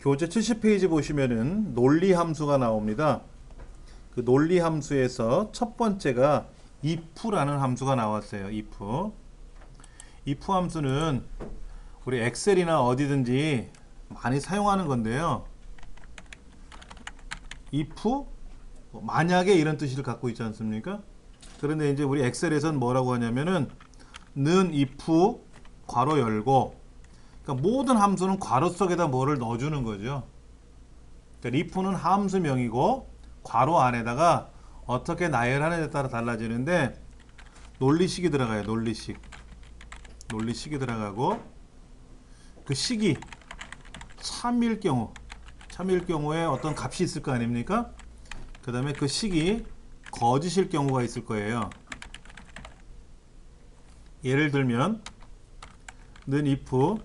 교재 70페이지 보시면은 논리 함수가 나옵니다. 그 논리 함수에서 첫 번째가 if라는 함수가 나왔어요. if 함수는 우리 엑셀이나 어디든지 많이 사용하는 건데요. if 만약에 이런 뜻을 갖고 있지 않습니까? 그런데 이제 우리 엑셀에서는 뭐라고 하냐면은 는 if 괄호 열고, 그러니까 모든 함수는 괄호 속에다 뭐를 넣어주는 거죠. 그러니까 if는 함수명이고 괄호 안에다가 어떻게 나열하느냐에 따라 달라지는데 논리식이 들어가요. 논리식이 들어가고, 그 식이 참일 경우에 어떤 값이 있을 거 아닙니까? 그 다음에 그 식이 거짓일 경우가 있을 거예요. 예를 들면 는 if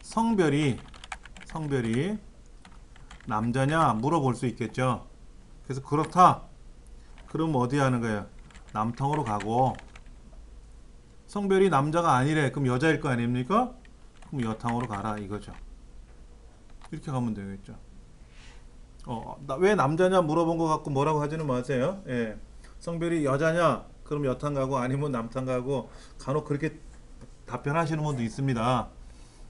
성별이 남자냐 물어볼 수 있겠죠. 그래서 그렇다. 그럼 어디 하는 거예요? 남탕으로 가고, 성별이 남자가 아니래. 그럼 여자일 거 아닙니까? 그럼 여탕으로 가라 이거죠. 이렇게 가면 되겠죠. 왜 남자냐 물어본 것 같고 뭐라고 하지는 마세요. 예. 성별이 여자냐? 그럼 여탕 가고, 아니면 남탕 가고, 간혹 그렇게 답변하시는 분도 있습니다.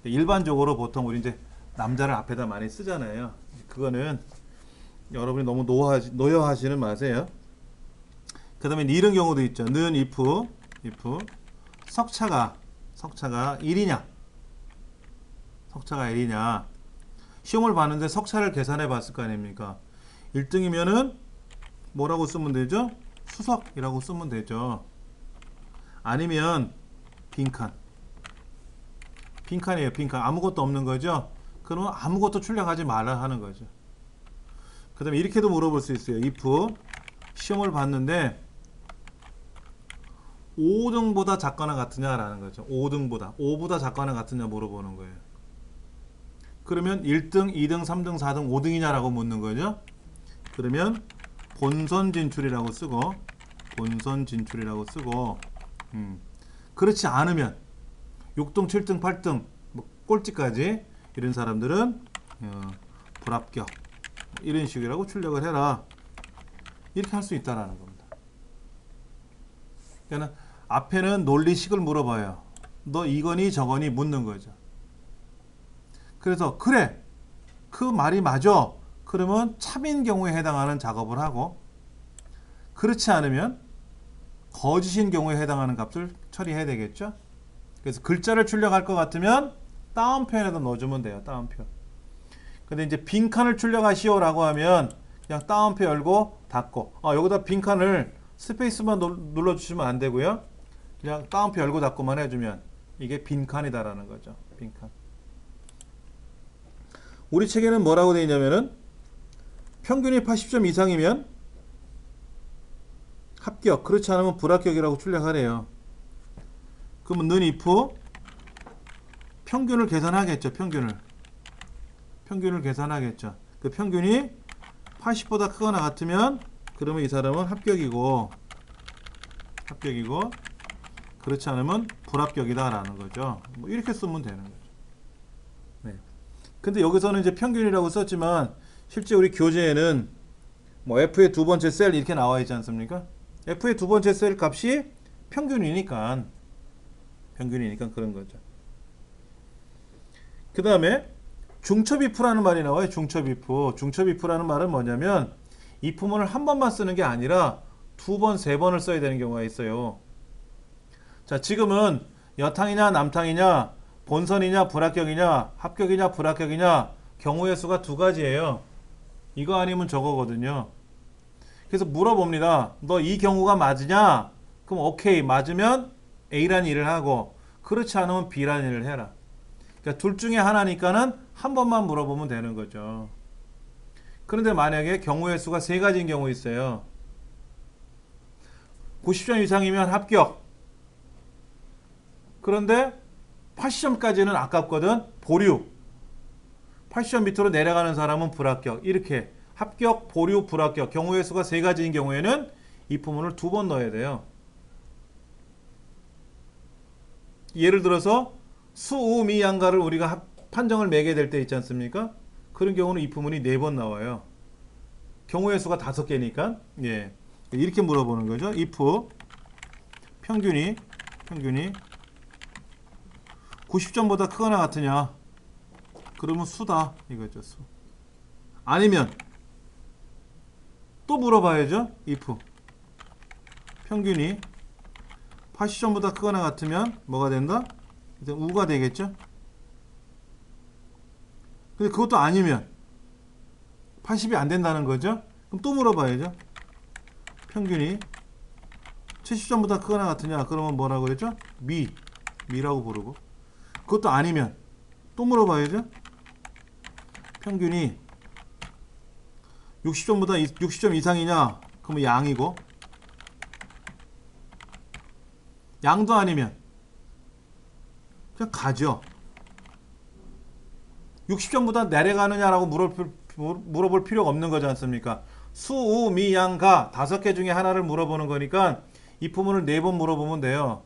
일반적으로 보통 우리 이제 남자를 앞에다 많이 쓰잖아요. 그거는 여러분이 너무 노여하지는 마세요. 그 다음에 이런 경우도 있죠. 는 if 석차가 1이냐? 석차가 1이냐? 시험을 봤는데 석차를 계산해 봤을 거 아닙니까? 1등이면은 뭐라고 쓰면 되죠? 수석이라고 쓰면 되죠. 아니면 빈칸이에요. 빈칸. 아무것도 없는 거죠. 그러면 아무것도 출력하지 말라 하는 거죠. 그 다음에 이렇게도 물어볼 수 있어요. if 시험을 봤는데 5등보다 작거나 같으냐라는 거죠. 5보다 작거나 같으냐 물어보는 거예요. 그러면 1등, 2등, 3등, 4등, 5등이냐라고 묻는 거죠. 그러면 본선 진출이라고 쓰고, 그렇지 않으면 6등, 7등, 8등 뭐 꼴찌까지 이런 사람들은 불합격, 이런 식이라고 출력을 해라. 이렇게 할 수 있다라는 겁니다. 그러니까 앞에는 논리식을 물어봐요. 너 이거니 저거니 묻는 거죠. 그래서 그래, 그 말이 맞아. 그러면 참인 경우에 해당하는 작업을 하고, 그렇지 않으면 거짓인 경우에 해당하는 값을 처리해야 되겠죠. 그래서 글자를 출력할 것 같으면 다운표에다 넣어주면 돼요. 다운표. 근데 이제 빈칸을 출력하시오 라고 하면 그냥 다운표 열고 닫고, 여기다 빈칸을 스페이스만 눌러주시면 안 되고요. 그냥 다운표 열고 닫고만 해주면 이게 빈칸이다라는 거죠. 빈칸. 우리 책에는 뭐라고 되어 있냐면은 평균이 80점 이상이면 합격, 그렇지 않으면 불합격이라고 출력하래요. 그러면 는 if 평균을 계산하겠죠. 평균을 계산하겠죠. 그 평균이 80보다 크거나 같으면 그러면 이 사람은 합격이고, 그렇지 않으면 불합격이다라는 거죠. 뭐 이렇게 쓰면 되는 거죠. 네. 근데 여기서는 이제 평균이라고 썼지만 실제 우리 교재에는 뭐 F의 두 번째 셀 이렇게 나와 있지 않습니까? F의 두 번째 셀 값이 평균이니까 그런 거죠. 그 다음에 중첩 if라는 말이 나와요. 중첩 if라는 말은 뭐냐면 if문을 한 번만 쓰는 게 아니라 두 번, 세 번을 써야 되는 경우가 있어요. 자, 지금은 여탕이냐 남탕이냐, 본선이냐 불합격이냐, 합격이냐 불합격이냐, 경우의 수가 두 가지예요. 이거 아니면 저거거든요. 그래서 물어봅니다. 너 이 경우가 맞으냐? 그럼 오케이, 맞으면 A라는 일을 하고, 그렇지 않으면 B라는 일을 해라. 그러니까 둘 중에 하나니까는 한 번만 물어보면 되는 거죠. 그런데 만약에 경우의 수가 세 가지인 경우 있어요. 90점 이상이면 합격. 그런데 80점까지는 아깝거든. 보류. 80점 밑으로 내려가는 사람은 불합격. 이렇게 합격, 보류, 불합격. 경우의 수가 세 가지인 경우에는 if문을 두 번 넣어야 돼요. 예를 들어서 수우미양가를 우리가 판정을 매게 될 때 있지 않습니까? 그런 경우는 if문이 4번 나와요. 경우의 수가 5개니까. 예. 이렇게 물어보는 거죠. if 평균이 90점보다 크거나 같으냐? 그러면 수다 이거죠. 수. 아니면 또 물어봐야죠. if 평균이 80점보다 크거나 같으면 뭐가 된다? 일단 우가 되겠죠. 근데 그것도 아니면 80이 안 된다는 거죠. 그럼 또 물어봐야죠. 평균이 70점보다 크거나 같으냐? 그러면 뭐라고 그랬죠? 미라고 부르고. 그것도 아니면 또 물어봐야죠. 평균이 60점 이상이냐? 그러면 양이고. 양도 아니면 그냥 가죠. 60점보다 내려가느냐라고 물어볼 필요가 없는 거지 않습니까? 수, 우, 미, 양, 가 5개 중에 하나를 물어보는 거니까 if문을 4번 물어보면 돼요.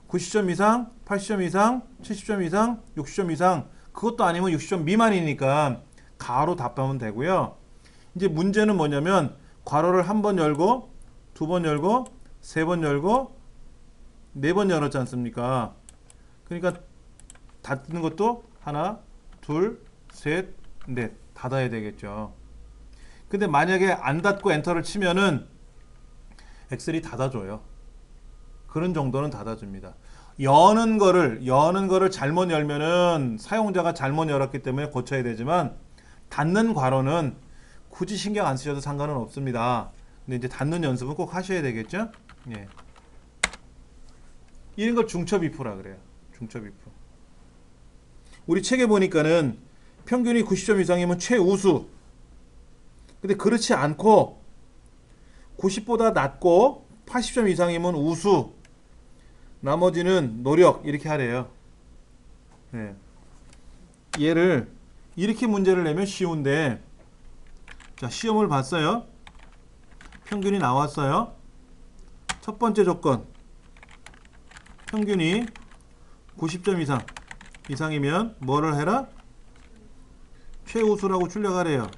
90점 이상, 80점 이상, 70점 이상, 60점 이상. 그것도 아니면 60점 미만이니까 가로 답하면 되고요. 이제 문제는 뭐냐면 괄호를 한 번 열고, 2번 열고, 3번 열고, 4번 열었지 않습니까? 그러니까 닫는 것도 하나, 둘, 셋, 넷 닫아야 되겠죠. 근데 만약에 안 닫고 엔터를 치면은 엑셀이 닫아줘요. 그런 정도는 닫아줍니다. 여는 거를 잘못 열면은 사용자가 잘못 열었기 때문에 고쳐야 되지만 닫는 괄호는 굳이 신경 안 쓰셔도 상관은 없습니다. 근데 이제 닫는 연습은 꼭 하셔야 되겠죠? 예. 이런 걸 중첩 if라 그래요. 중첩 if. 우리 책에 보니까는 평균이 90점 이상이면 최우수. 근데 그렇지 않고 90보다 낮고 80점 이상이면 우수. 나머지는 노력 이렇게 하래요. 네. 얘를 이렇게 문제를 내면 쉬운데 자 시험을 봤어요. 평균이 나왔어요. 첫 번째 조건 평균이 90점 이상이면 뭐를 해라? 최우수라고 출력하래요.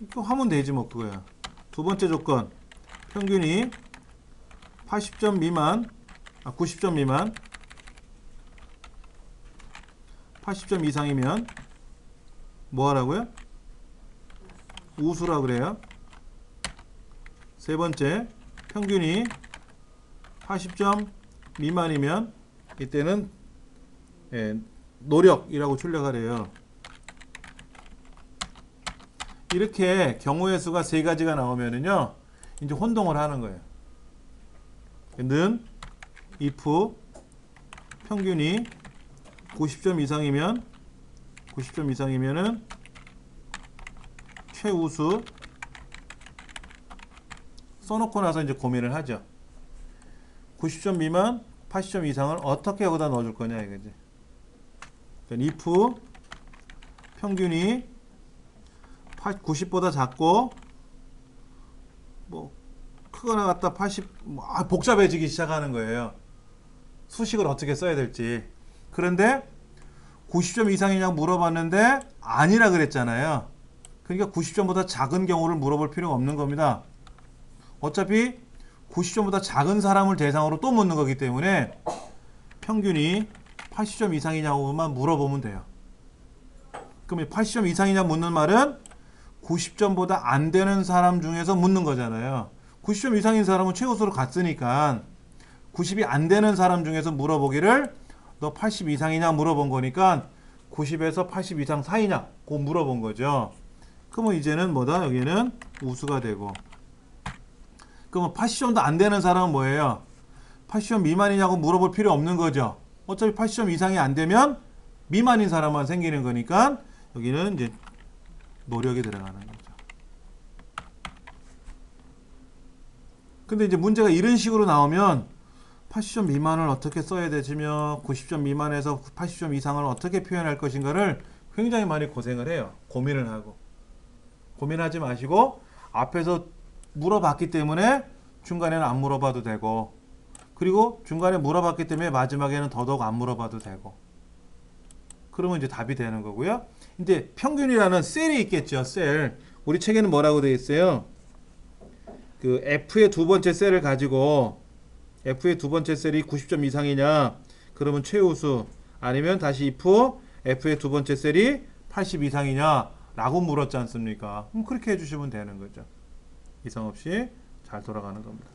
이거 하면 되지 뭐 그거야. 두 번째 조건 평균이 80점 미만 90점 미만 80점 이상이면 뭐 하라고요? 우수라 그래요. 세 번째 평균이 80점 미만이면 이때는 노력이라고 출력하래요. 이렇게 경우의 수가 3가지가 나오면은요 이제 혼동을 하는 거예요. 는 if 평균이 90점 이상이면은 최우수 써놓고 나서 이제 고민을 하죠. 90점 미만 80점 이상을 어떻게 여기다 넣어줄 거냐 이거지. 그러니까 if 평균이 90보다 작고 뭐 크거나 같다 80 복잡해지기 시작하는 거예요. 수식을 어떻게 써야 될지. 그런데 90점 이상이냐고 물어봤는데 아니라 그랬잖아요. 그러니까 90점보다 작은 경우를 물어볼 필요가 없는 겁니다. 어차피 90점보다 작은 사람을 대상으로 또 묻는 거기 때문에 평균이 80점 이상이냐고만 물어보면 돼요. 그럼 80점 이상이냐 묻는 말은 90점보다 안 되는 사람 중에서 묻는 거잖아요. 90점 이상인 사람은 최우수로 갔으니까 90이 안 되는 사람 중에서 물어보기를 너 80 이상이냐 물어본 거니까 90에서 80 이상 사이냐 고 물어본 거죠. 그러면 이제는 뭐다? 여기는 우수가 되고. 그러면 80점도 안 되는 사람은 뭐예요? 80점 미만이냐고 물어볼 필요 없는 거죠. 어차피 80점 이상이 안 되면 미만인 사람만 생기는 거니까 여기는 이제 노력이 들어가는 거죠. 근데 이제 문제가 이런 식으로 나오면 80점 미만을 어떻게 써야 되지며 90점 미만에서 80점 이상을 어떻게 표현할 것인가를 굉장히 많이 고생을 해요. 고민을 하고. 고민하지 마시고 앞에서 물어봤기 때문에 중간에는 안 물어봐도 되고 그리고 중간에 물어봤기 때문에 마지막에는 더더욱 안 물어봐도 되고 그러면 이제 답이 되는 거고요. 이제 평균이라는 셀이 있겠죠. 셀. 우리 책에는 뭐라고 되어 있어요? 그 F의 두 번째 셀을 가지고 F의 두 번째 셀이 90점 이상이냐? 그러면 최우수. 아니면 다시 if F의 두 번째 셀이 80 이상이냐? 라고 물었지 않습니까? 그럼 그렇게 해주시면 되는 거죠. 이상 없이 잘 돌아가는 겁니다.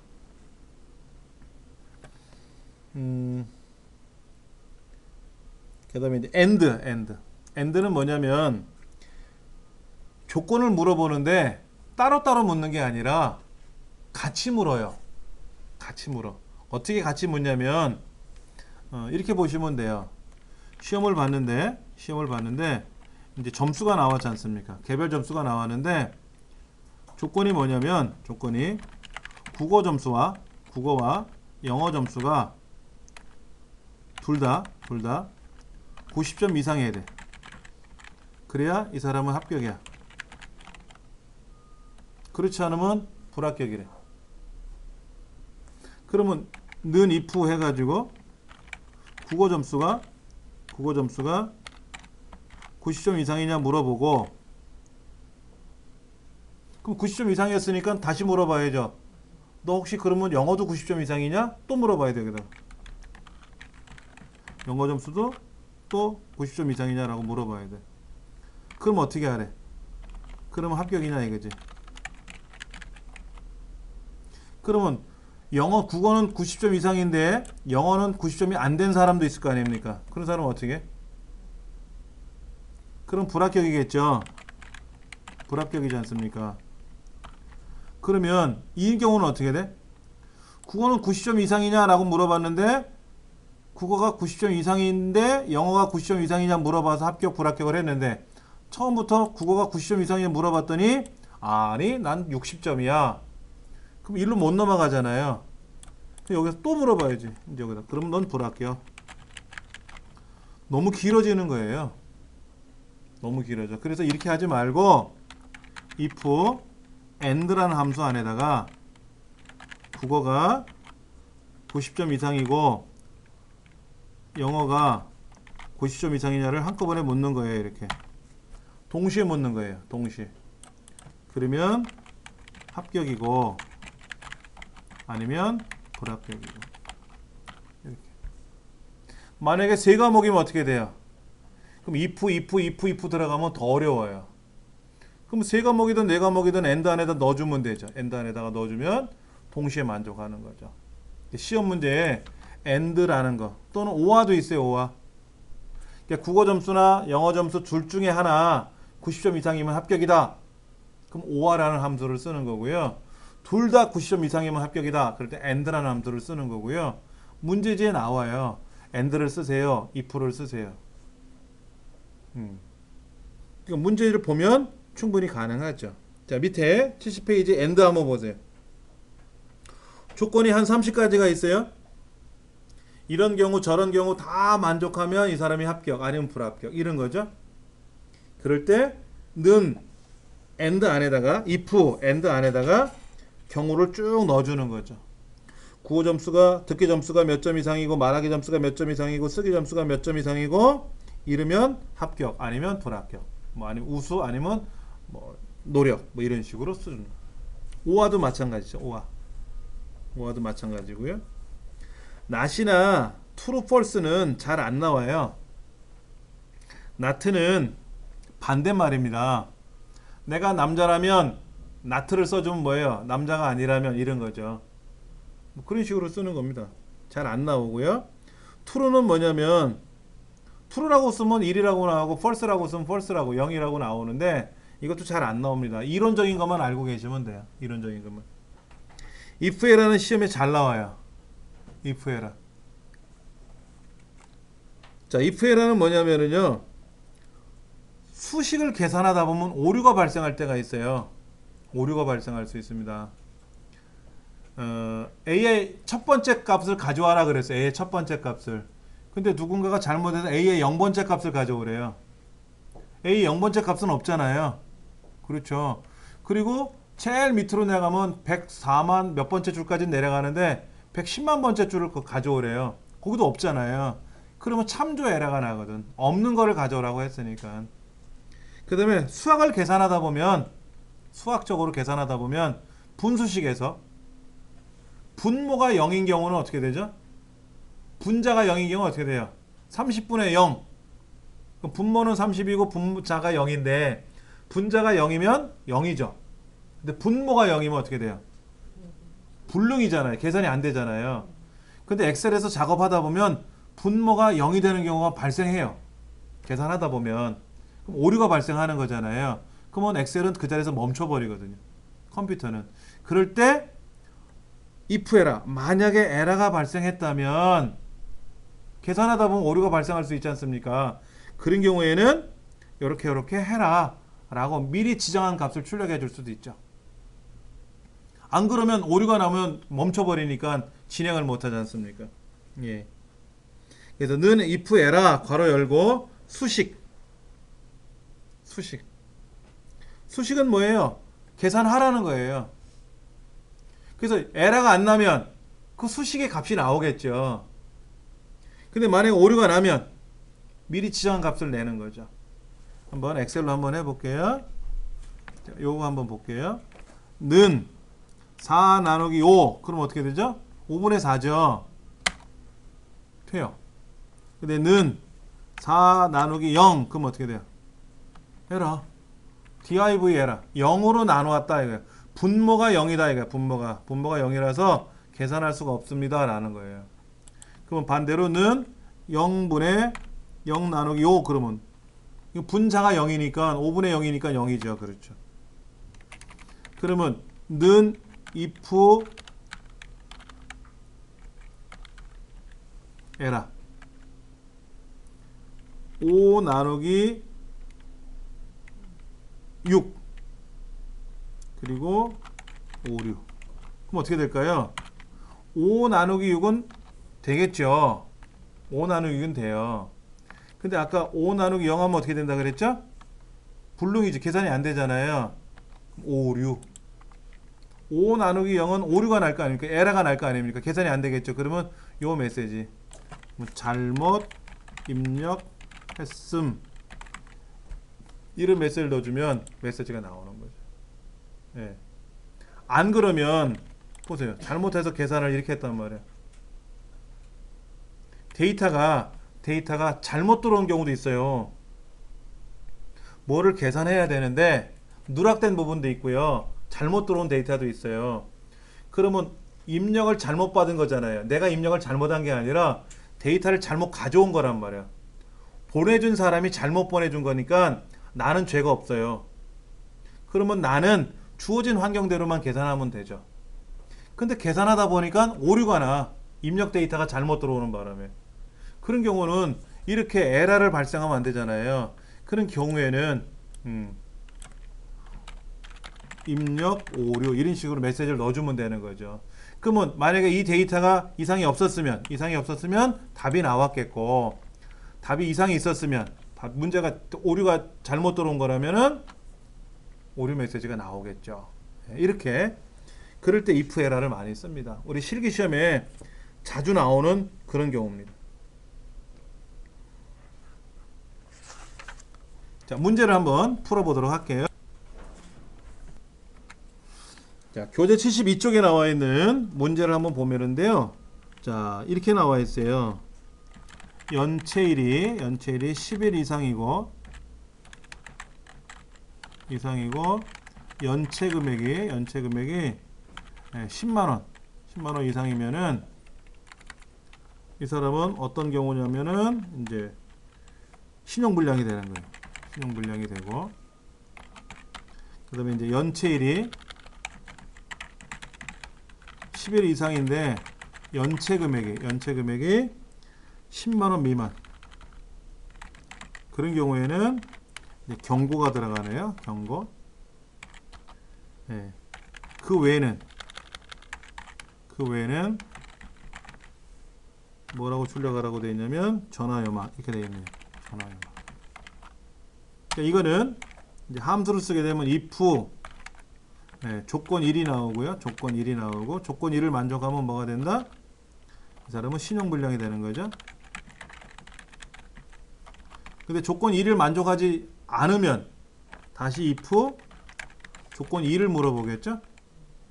그 다음에 이제 end는 뭐냐면 조건을 물어보는데 따로따로 묻는 게 아니라 같이 물어요. 같이 물어. 어떻게 같이 묻냐면 이렇게 보시면 돼요. 시험을 봤는데 이제 점수가 나왔지 않습니까? 개별 점수가 나왔는데 조건이 뭐냐면 조건이 국어와 영어 점수가 둘 다 90점 이상해야 돼. 그래야 이 사람은 합격이야. 그렇지 않으면 불합격이래. 그러면 는 if 해가지고 국어 점수가 90점 이상이냐 물어보고, 그럼 90점 이상이었으니까 다시 물어봐야죠. 너 혹시 그러면 영어도 90점 이상이냐? 또 물어봐야 되거든. 영어 점수도 또 90점 이상이냐라고 물어봐야 돼. 그럼 어떻게 하래? 그러면 합격이냐 이거지. 그러면 국어는 90점 이상인데 영어는 90점이 안 된 사람도 있을 거 아닙니까? 그런 사람은 어떻게 해? 그럼 불합격이겠죠. 불합격이지 않습니까? 그러면 이 경우는 어떻게 돼? 국어는 90점 이상이냐라고 물어봤는데 국어가 90점 이상인데 영어가 90점 이상이냐 물어봐서 합격 불합격을 했는데 처음부터 국어가 90점 이상이냐 물어봤더니 아니 난 60점이야. 그럼 일로 못 넘어가잖아요. 여기서 또 물어봐야지. 이제 여기다. 그럼 넌 불합격. 너무 길어지는 거예요. 너무 길어져. 그래서 이렇게 하지 말고 if and라는 함수 안에다가 국어가 90점 이상이고 영어가 90점 이상이냐를 한꺼번에 묻는 거예요. 이렇게 동시에 묻는 거예요. 동시에. 그러면 합격이고 아니면 불합격이고. 이렇게. 만약에 세 과목이면 어떻게 돼요? 그럼 if 들어가면 더 어려워요. 그럼 세 과목이든 네 과목이든 end 안에다 넣어주면 되죠. end 안에다가 넣어주면 동시에 만족하는 거죠. 시험 문제에 and라는 거 또는 or도 있어요. or. 그러니까 국어 점수나 영어 점수 둘 중에 하나 90점 이상이면 합격이다. 그럼 or라는 함수를 쓰는 거고요. 둘 다 90점 이상이면 합격이다. 그럴 때 and라는 함수를 쓰는 거고요. 문제지에 나와요. and를 쓰세요. if를 쓰세요. 그러니까 문제를 보면 충분히 가능하죠. 자, 밑에 70페이지 end 한번 보세요. 조건이 한 30가지가 있어요. 이런 경우 저런 경우 다 만족하면 이 사람이 합격 아니면 불합격 이런 거죠. 그럴 때 는 and 안에다가 if and 안에다가 경우를 쭉 넣어주는 거죠. 국어 점수가 듣기 점수가 몇 점 이상이고 말하기 점수가 몇 점 이상이고 쓰기 점수가 몇 점 이상이고 이러면 합격 아니면 불합격 뭐 아니면 우수 아니면 뭐 노력 뭐 이런 식으로 쓰는. or도 마찬가지죠. or도 마찬가지고요. not이나 true, false는 잘 안 나와요. not는 반대말입니다. 내가 남자라면 not를 써주면 뭐예요? 남자가 아니라면 이런 거죠. 뭐 그런 식으로 쓰는 겁니다. 잘 안 나오고요. true는 뭐냐면 true라고 쓰면 1이라고 나오고 false라고 쓰면 false라고 0이라고 나오는데 이것도 잘 안 나옵니다. 이론적인 것만 알고 계시면 돼요. 이론적인 것만. if에라는 시험에 잘 나와요. if에라. 자, if에라는 뭐냐면은요. 수식을 계산하다 보면 오류가 발생할 때가 있어요. 오류가 발생할 수 있습니다. A의 첫 번째 값을 가져와라 그랬어요. A의 첫 번째 값을. 근데 누군가가 잘못해서 A의 0번째 값을 가져오래요. A의 0번째 값은 없잖아요. 그렇죠. 그리고 제일 밑으로 내려가면 104만 몇 번째 줄까지 내려가는데 110만 번째 줄을 가져오래요. 거기도 없잖아요. 그러면 참조 에러가 나거든. 없는 거를 가져오라고 했으니까. 그 다음에 수학을 계산하다 보면, 수학적으로 계산하다 보면 분수식에서 분모가 0인 경우는 어떻게 되죠? 분자가 0인 경우는 어떻게 돼요? 30분의 0. 그럼 분모는 30이고 분자가 0인데 분자가 0이면 0이죠. 근데 분모가 0이면 어떻게 돼요? 불능이잖아요. 계산이 안 되잖아요. 근데 엑셀에서 작업하다 보면 분모가 0이 되는 경우가 발생해요. 계산하다 보면. 그럼 오류가 발생하는 거잖아요. 그러면 엑셀은 그 자리에서 멈춰버리거든요. 컴퓨터는. 그럴 때 if 에러, 만약에 에러가 발생했다면 계산하다 보면 오류가 발생할 수 있지 않습니까? 그런 경우에는 이렇게 해라 라고 미리 지정한 값을 출력해 줄 수도 있죠. 안 그러면 오류가 나오면 멈춰버리니까 진행을 못하지 않습니까? 예. 그래서 는 if 에러 괄호 열고 수식은 뭐예요? 계산하라는 거예요. 그래서 에러가 안 나면 그 수식의 값이 나오겠죠. 근데 만약에 오류가 나면 미리 지정한 값을 내는 거죠. 한번 엑셀로 한번 해볼게요. 자, 요거 한번 볼게요. 는 4 나누기 5 그럼 어떻게 되죠? 5분의 4죠. 돼요. 근데 는 4 나누기 0 그럼 어떻게 돼요? 에러. div 에러. 0으로 나누었다 이거예요. 분모가 0이다 이거예요. 분모가 0이라서 계산할 수가 없습니다 라는 거예요. 그러면 반대로 는 0분의 0 나누기 5 그러면 분자가 0이니까 5분의 0이니까 0이죠. 그렇죠. 그러면 는 if 에러 5 나누기 6 그리고 5, 6 그럼 어떻게 될까요? 5 나누기 6은 되겠죠. 5 나누기 6은 돼요. 근데 아까 5 나누기 0 하면 어떻게 된다 그랬죠? 불능이죠. 계산이 안 되잖아요. 5, 6 5 나누기 0은 오류가 날 거 아닙니까? 에러가 날 거 아닙니까? 계산이 안 되겠죠. 그러면 요 메시지 잘못 입력했음 이런 메시지를 넣어주면 메시지가 나오는 거죠. 예. 안 그러면 보세요. 잘못해서 계산을 이렇게 했단 말이에요. 데이터가 잘못 들어온 경우도 있어요. 뭐를 계산해야 되는데 누락된 부분도 있고요. 잘못 들어온 데이터도 있어요. 그러면 입력을 잘못 받은 거잖아요. 내가 입력을 잘못한 게 아니라 데이터를 잘못 가져온 거란 말이에요. 보내준 사람이 잘못 보내준 거니까 나는 죄가 없어요. 그러면 나는 주어진 환경대로만 계산하면 되죠. 근데 계산하다 보니까 오류가 나. 입력 데이터가 잘못 들어오는 바람에. 그런 경우는 이렇게 에러를 발생하면 안 되잖아요. 그런 경우에는 입력 오류 이런 식으로 메시지를 넣어주면 되는 거죠. 그러면 만약에 이 데이터가 이상이 없었으면 답이 나왔겠고, 답이 이상이 있었으면 문제가 오류가 잘못 들어온 거라면은 오류 메시지가 나오겠죠. 이렇게 그럴 때 if 에러를 많이 씁니다. 우리 실기 시험에 자주 나오는 그런 경우입니다. 자, 문제를 한번 풀어보도록 할게요. 자, 교재 72쪽에 나와 있는 문제를 한번 보면은데요. 자, 이렇게 나와 있어요. 연체일이 10일 이상이고 연체 금액이 10만 원 이상이면은 이 사람은 어떤 경우냐면은 이제 신용불량이 되는 거예요. 신용불량이 되고, 그다음에 이제 연체일이 10일 이상인데 연체 금액이 10만 원 미만, 그런 경우에는 이제 경고가 들어가네요. 경고. 네. 그 외에는 뭐라고 출력하라고 되어 있냐면 전화요만 이렇게 되어 있네요. 전화요만. 이거는 이제 함수를 쓰게 되면 if 조건 1이 나오고요. 조건 1이 나오고, 조건 1을 만족하면 뭐가 된다? 이 사람은 신용불량이 되는 거죠. 근데 조건 1을 만족하지 않으면 다시 if 조건 2를 물어보겠죠.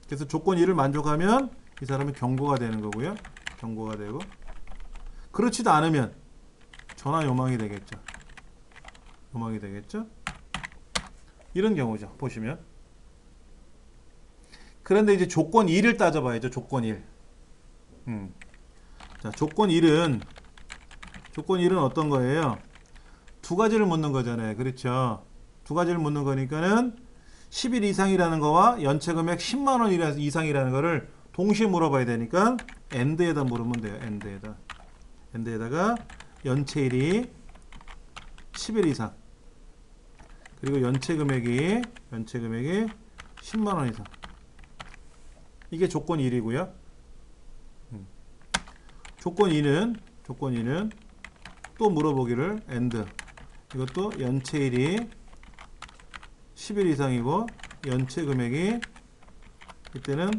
그래서 조건 2를 만족하면 이 사람이 경고가 되는 거고요. 경고가 되고, 그렇지도 않으면 전화 요망이 되겠죠. 요망이 되겠죠. 이런 경우죠. 보시면. 그런데 이제 조건 2를 따져봐야죠. 조건 1. 자, 조건 1은 어떤 거예요? 두 가지를 묻는 거잖아요. 그렇죠? 두 가지를 묻는 거니까는 10일 이상이라는 거와 연체 금액 10만 원 이상이라는 거를 동시에 물어봐야 되니까 AND에다 물으면 돼요. AND에다가 연체일이 10일 이상, 그리고 연체 금액이 10만 원 이상. 이게 조건 1이고요. 조건 2는 또 물어보기를 AND, 이것도 연체일이 10일 이상이고 연체 금액이 이때는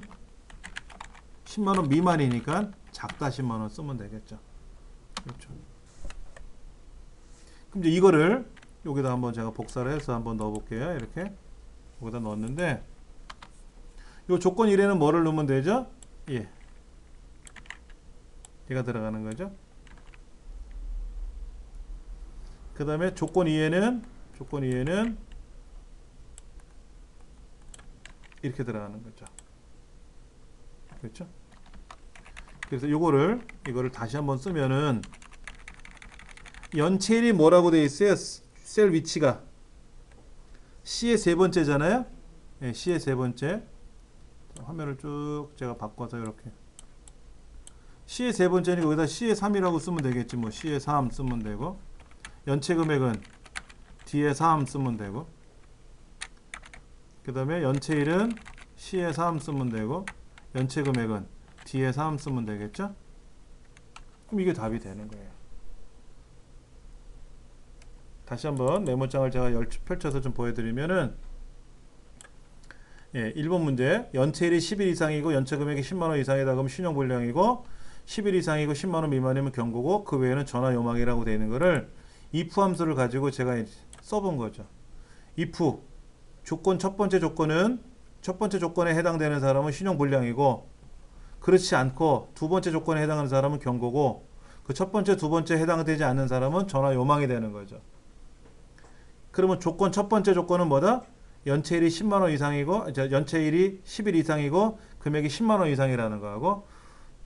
10만원 미만이니까 작다 10만원 쓰면 되겠죠. 그렇죠. 그럼 이제 이거를 여기다 한번 제가 복사를 해서 한번 넣어 볼게요. 이렇게 여기다 넣었는데, 이 조건 1에는 뭐를 넣으면 되죠? 예, 얘가 들어가는 거죠. 그 다음에 조건 2에는 이렇게 들어가는 거죠. 그렇죠? 그래서 이거를 다시 한번 쓰면은 연체일이 뭐라고 되어 있어요? 셀 위치가 C의 세 번째잖아요. 네, C의 세 번째. 화면을 쭉 제가 바꿔서 이렇게 C의 세 번째니까 여기다 C의 3이라고 쓰면 되겠지. 뭐 C의 3 쓰면 되고, 연체 금액은 D의 3 쓰면 되고, 그 다음에 연체일은 C의 3 쓰면 되고, 연체 금액은 D의 3 쓰면 되겠죠? 그럼 이게 답이 되는 거예요. 다시 한번 메모장을 제가 펼쳐서 좀 보여드리면은, 예, 1번 문제. 연체일이 10일 이상이고 연체 금액이 10만원 이상이다 그러면 신용불량이고, 10일 이상이고 10만원 미만이면 경고고, 그 외에는 전화 요망이라고 되어 있는 거를 if 함수를 가지고 제가 써본 거죠. if 조건 첫 번째 조건에 해당되는 사람은 신용불량이고, 그렇지 않고 두 번째 조건에 해당하는 사람은 경고고, 그 첫 번째, 두 번째 해당되지 않는 사람은 전화 요망이 되는 거죠. 그러면 조건 첫 번째 조건은 뭐다? 연체일이 10만원 이상이고, 연체일이 10일 이상이고 금액이 10만원 이상이라는 거하고,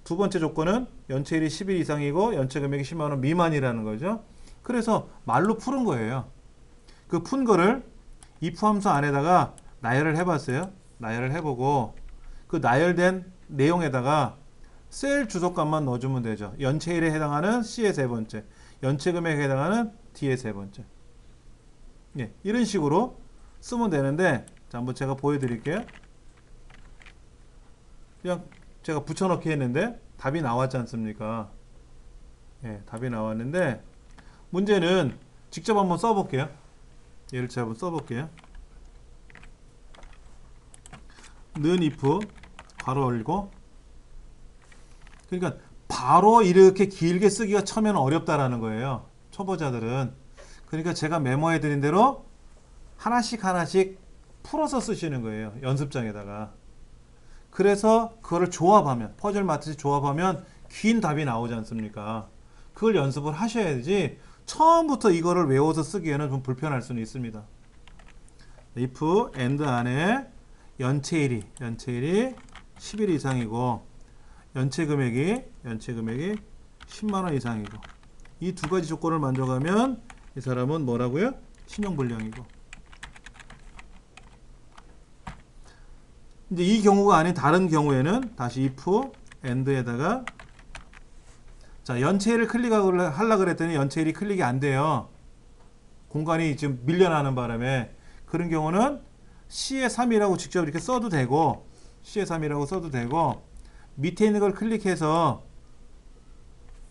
두 번째 조건은 연체일이 10일 이상이고 연체 금액이 10만원 미만이라는 거죠. 그래서 말로 푸는 거예요. 그 푼 거를 if 함수 안에다가 나열을 해봤어요. 나열을 해보고, 그 나열된 내용에다가 셀 주소값만 넣어주면 되죠. 연체일에 해당하는 C의 세 번째, 연체 금액에 해당하는 D의 세 번째. 예, 이런 식으로 쓰면 되는데, 자, 한번 제가 보여드릴게요. 그냥 제가 붙여넣기 했는데 답이 나왔지 않습니까? 예, 답이 나왔는데, 문제는 직접 한번 써볼게요. 얘를 제가 한번 써볼게요. 는 if 괄호 열고, 그러니까 바로 이렇게 길게 쓰기가 처음에는 어렵다라는 거예요. 초보자들은. 그러니까 제가 메모해 드린 대로 하나씩 풀어서 쓰시는 거예요. 연습장에다가. 그래서 그거를 조합하면, 퍼즐 마트리 조합하면 긴 답이 나오지 않습니까? 그걸 연습을 하셔야지 처음부터 이거를 외워서 쓰기에는 좀 불편할 수는 있습니다. if and 안에 연체일이 10일 이상이고 연체 금액이 10만원 이상이고, 이 두 가지 조건을 만족하면 이 사람은 뭐라고요? 신용불량이고. 이제 이 경우가 아닌 다른 경우에는 다시 if and에다가, 자, 연체일을 하려고 그랬더니 연체일이 클릭이 안 돼요. 공간이 지금 밀려나는 바람에. 그런 경우는 C의 3이라고 직접 이렇게 써도 되고, C의 3이라고 써도 되고, 밑에 있는 걸 클릭해서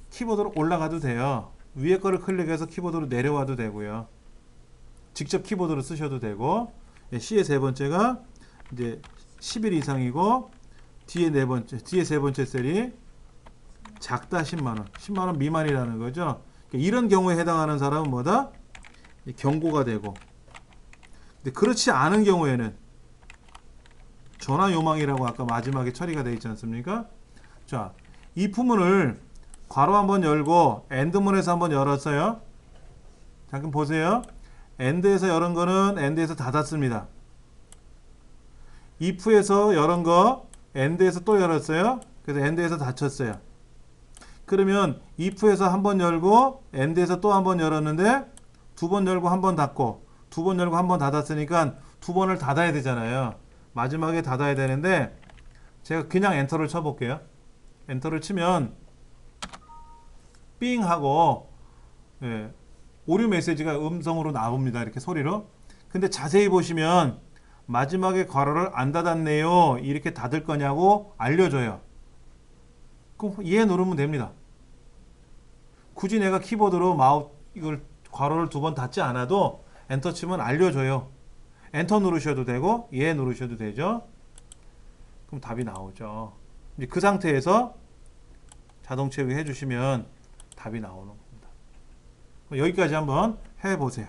키보드로 올라가도 돼요. 위에 거를 클릭해서 키보드로 내려와도 되고요. 직접 키보드로 쓰셔도 되고, C의 세 번째가 이제 10일 이상이고, D의 세 번째 셀이 작다 10만원, 10만원 미만이라는 거죠. 이런 경우에 해당하는 사람은 뭐다? 경고가 되고, 근데 그렇지 않은 경우에는 전화 요망이라고 아까 마지막에 처리가 되어 있지 않습니까? 자, if문을 괄호 한번 열고 end문에서 한번 열었어요. 잠깐 보세요. end에서 열은 거는 end에서 닫았습니다. if에서 열은 거 end에서 또 열었어요. 그래서 end에서 닫혔어요. 그러면 if에서 한번 열고 end에서 또 한번 열었는데 두 번 열고 한 번 닫고 두 번 열고 한 번 닫았으니까 두 번을 닫아야 되잖아요. 마지막에 닫아야 되는데 제가 그냥 엔터를 쳐볼게요. 엔터를 치면 삥 하고 예, 오류 메시지가 음성으로 나옵니다. 이렇게 소리로. 근데 자세히 보시면 마지막에 괄호를 안 닫았네요. 이렇게 닫을 거냐고 알려줘요. 그럼 얘 누르면 됩니다. 굳이 내가 키보드로 마우스 이걸 괄호를 두 번 닫지 않아도 엔터 치면 알려줘요. 엔터 누르셔도 되고 얘 누르셔도 되죠. 그럼 답이 나오죠. 이제 그 상태에서 자동 채우기 해주시면 답이 나오는 겁니다. 여기까지 한번 해보세요.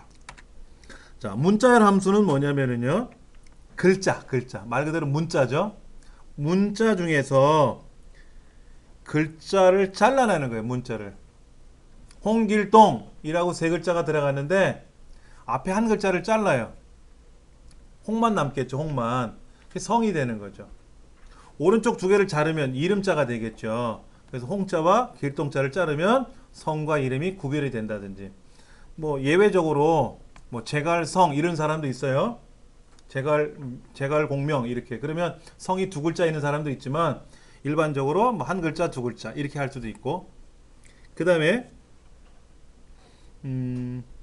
자, 문자열 함수는 뭐냐면요. 글자. 말 그대로 문자죠. 문자 중에서 글자를 잘라내는 거예요. 문자를. 홍길동이라고 세 글자가 들어갔는데 앞에 한 글자를 잘라요. 홍만 남겠죠. 홍만. 성이 되는 거죠. 오른쪽 두 개를 자르면 이름자가 되겠죠. 그래서 홍자와 길동자를 자르면 성과 이름이 구별이 된다든지, 뭐 예외적으로 뭐 제갈성 이런 사람도 있어요. 제갈공명 이렇게. 그러면 성이 두 글자 있는 사람도 있지만 일반적으로 뭐 한 글자 두 글자 이렇게 할 수도 있고. 그 다음에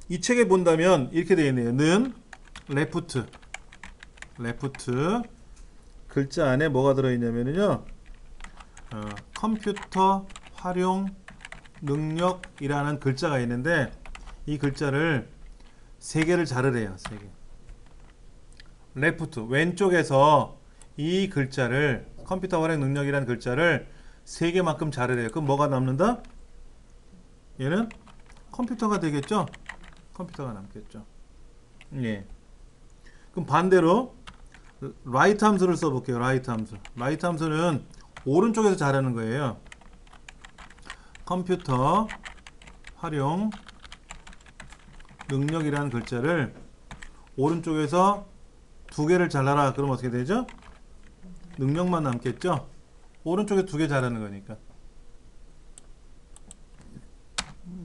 이 책에 본다면 이렇게 되어 있네요. 는 레프트 글자 안에 뭐가 들어있냐면요. 컴퓨터 활용 능력이라는 글자가 있는데 이 글자를 세 개를 자르래요. 세 개. 레프트 왼쪽에서 이 글자를 컴퓨터 활용 능력이라는 글자를 세 개만큼 자르래요. 그럼 뭐가 남는다? 얘는 컴퓨터가 되겠죠? 컴퓨터가 남겠죠. 예. 그럼 반대로 라이트 함수를 써볼게요. 라이트 함수는 오른쪽에서 자르는 거예요. 컴퓨터 활용 능력이라는 글자를 오른쪽에서 두 개를 잘라라. 그럼 어떻게 되죠? 능력만 남겠죠? 오른쪽에 두 개 자르는 거니까.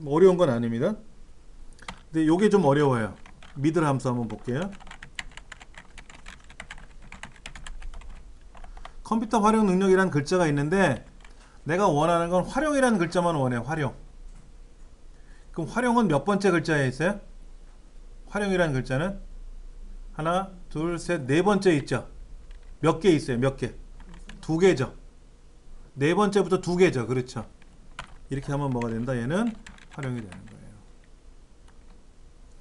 어려운 건 아닙니다. 근데 요게 좀 어려워요. 미들 함수 한번 볼게요. 컴퓨터 활용 능력이라는 글자가 있는데 내가 원하는 건 활용이라는 글자만 원해. 활용. 그럼 활용은 몇 번째 글자에 있어요? 활용이라는 글자는 하나, 둘, 셋, 네 번째 있죠. 몇 개 있어요? 몇 개? 두 개죠. 네 번째부터 두 개죠. 그렇죠. 이렇게 하면 뭐가 된다? 얘는 활용이 되는 거예요.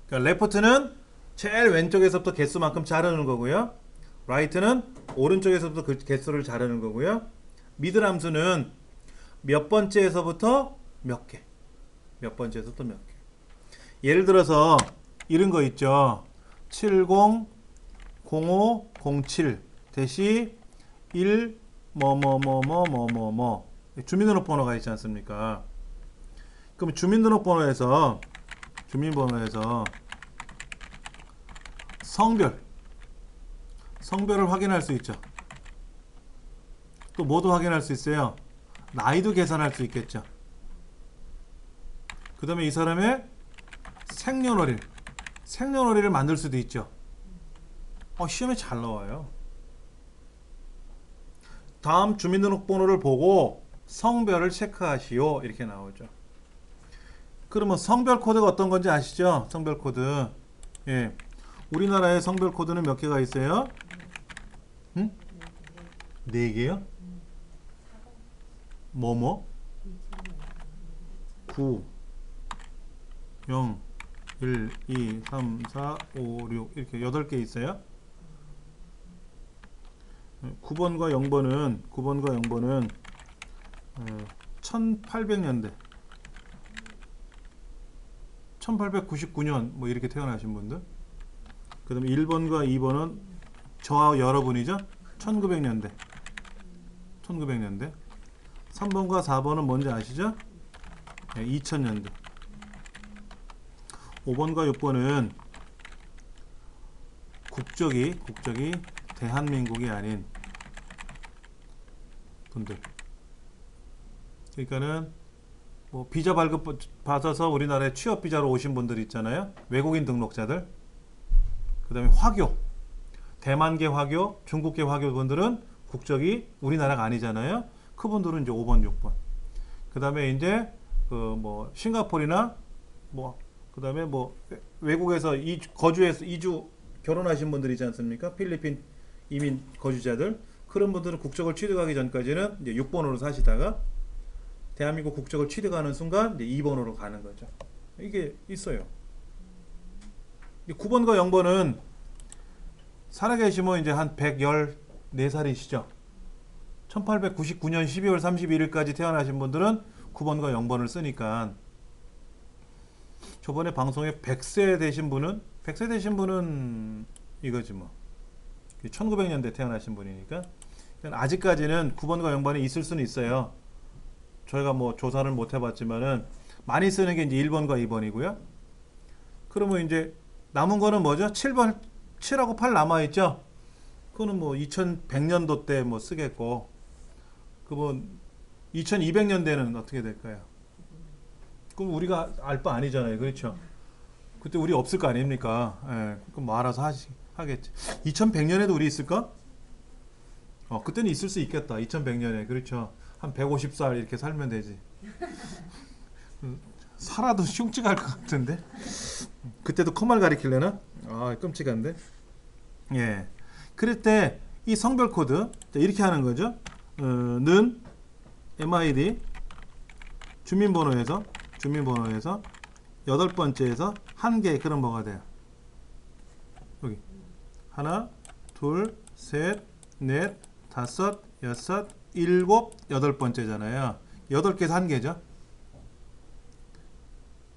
그러니까 레프트는 제일 왼쪽에서부터 개수만큼 자르는 거고요. 라이트는 오른쪽에서부터 그 개수를 자르는 거고요. 미들 함수는 몇 번째에서부터 몇 개. 몇 번째에서부터 몇 개. 예를 들어서 이런 거 있죠. 700507 대시 1 뭐뭐뭐뭐뭐뭐 주민등록번호가 있지 않습니까? 그럼 주민번호에서 성별을 확인할 수 있죠. 또 뭐도 확인할 수 있어요. 나이도 계산할 수 있겠죠. 그 다음에 이 사람의 생년월일을 만들 수도 있죠. 시험에 잘 나와요. 다음 주민등록번호를 보고 성별을 체크하시오. 이렇게 나오죠. 그러면 성별 코드가 어떤 건지 아시죠? 성별 코드. 예. 우리나라의 성별 코드는 몇 개가 있어요? 응? 4개요? 뭐뭐? 9 0 1 2 3 4 5 6 이렇게 8개 있어요. 9번과 0번은 1800년대 1899년 뭐 이렇게 태어나신 분들. 그 다음에 1번과 2번은 저와 여러분이죠. 1900년대. 1900년대. 3번과 4번은 뭔지 아시죠? 네, 2000년대. 5번과 6번은 국적이 대한민국이 아닌 분들. 그러니까는 뭐 비자 발급 받아서 우리나라에 취업 비자로 오신 분들 있잖아요. 외국인 등록자들. 그다음에 화교. 대만계 화교, 중국계 화교 분들은 국적이 우리나라가 아니잖아요. 그분들은 이제 5번, 6번. 그다음에 이제 그 뭐 싱가포르나 뭐 그다음에 뭐 외국에서 거주해서 이주 결혼하신 분들 있지 않습니까? 필리핀 이민 거주자들. 그런 분들은 국적을 취득하기 전까지는 이제 6번으로 사시다가 대한민국 국적을 취득하는 순간 이제 2번으로 가는 거죠. 이게 있어요. 9번과 0번은 살아계시면 이제 한 114살이시죠. 1899년 12월 31일까지 태어나신 분들은 9번과 0번을 쓰니까 저번에 방송에 100세 되신 분은 이거지 뭐. 1900년대 태어나신 분이니까 아직까지는 9번과 0번이 있을 수는 있어요. 저희가 뭐 조사를 못 해봤지만은 많이 쓰는 게 이제 1번과 2번이고요. 그러면 이제 남은 거는 뭐죠? 7번, 7하고 8 남아있죠? 그거는 뭐 2100년도 때 뭐 쓰겠고, 그러면 2200년대는 어떻게 될까요? 그럼 우리가 알 바 아니잖아요. 그렇죠? 그때 우리 없을 거 아닙니까? 예, 그럼 뭐 알아서 하겠지. 2100년에도 우리 있을까? 그때는 있을 수 있겠다. 2100년에. 그렇죠. 한 150살 이렇게 살면 되지. 살아도 흉측할 것 같은데. 그때도 컴말 가리킬래나? 아, 끔찍한데. 예. 그럴 때 이 성별 코드 이렇게 하는 거죠. 는 MID 주민번호에서 여덟 번째에서 한 개. 그럼 뭐가 돼요? 여기 하나, 둘, 셋, 넷, 다섯, 여섯, 일곱, 여덟 번째잖아요. 8개에서 한 개죠.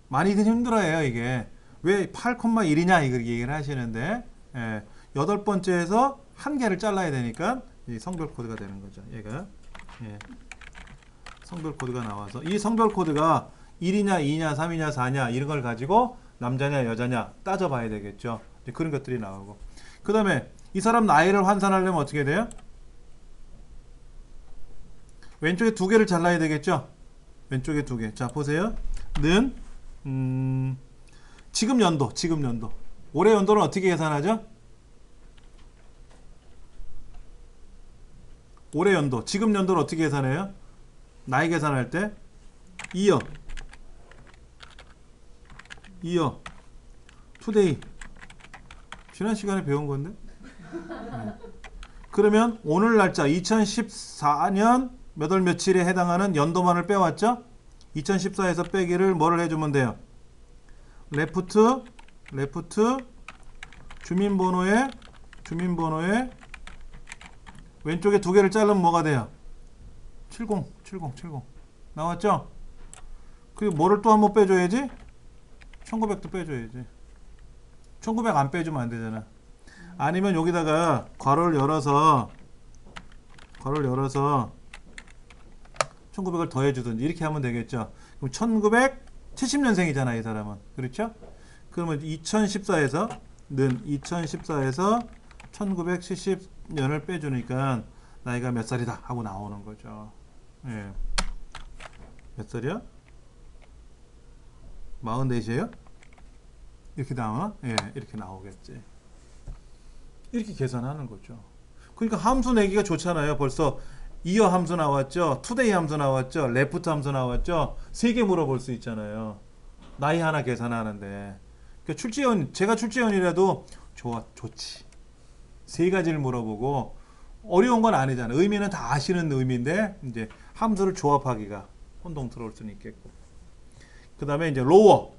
많이들 힘들어해요. 이게 왜 8,1이냐 이걸 얘기를 하시는데, 예, 8번째에서 한 개를 잘라야 되니까 이 성별 코드가 되는 거죠. 얘가, 예, 성별 코드가 나와서 이 성별 코드가 1이냐 2냐 3이냐 4냐 이런 걸 가지고 남자냐 여자냐 따져봐야 되겠죠. 이제 그런 것들이 나오고, 그 다음에 이 사람 나이를 환산하려면 어떻게 돼요? 왼쪽에 2개를 잘라야 되겠죠. 왼쪽에 2개. 자, 보세요. 는 지금 연도. 올해 연도는 어떻게 계산하죠? 올해 연도. 지금 연도를 어떻게 계산해요? 나이 계산할 때 이어 투데이. 지난 시간에 배운 건데. 그러면 오늘 날짜 2014년 몇 월 며칠에 해당하는 연도만을 빼왔죠? 2014에서 빼기를 뭐를 해주면 돼요? 레프트 주민번호에 왼쪽에 2개를 자르면 뭐가 돼요? 70 나왔죠? 그리고 뭐를 또 한번 빼줘야지? 1900도 빼줘야지. 1900 안 빼주면 안 되잖아. 아니면 여기다가 괄호를 열어서 1900을 더해주든지 이렇게 하면 되겠죠. 그럼 1970년생이잖아, 이 사람은. 그렇죠? 그러면 2014에서 1970년을 빼주니까 나이가 몇 살이다 하고 나오는 거죠. 예. 몇 살이야? 44이에요? 이렇게 나와? 예, 이렇게 나오겠지. 이렇게 계산하는 거죠. 그러니까 함수 내기가 좋잖아요. 벌써 이어 함수 나왔죠. 투데이 함수 나왔죠. 레프트 함수 나왔죠. 3개 물어볼 수 있잖아요. 나이 하나 계산하는데. 그러니까 제가 출제원이라도 좋지. 3가지를 물어보고 어려운 건 아니잖아요. 의미는 다 아시는 의미인데 이제 함수를 조합하기가 혼동스러울 수는 있겠고. 그 다음에 이제 로어.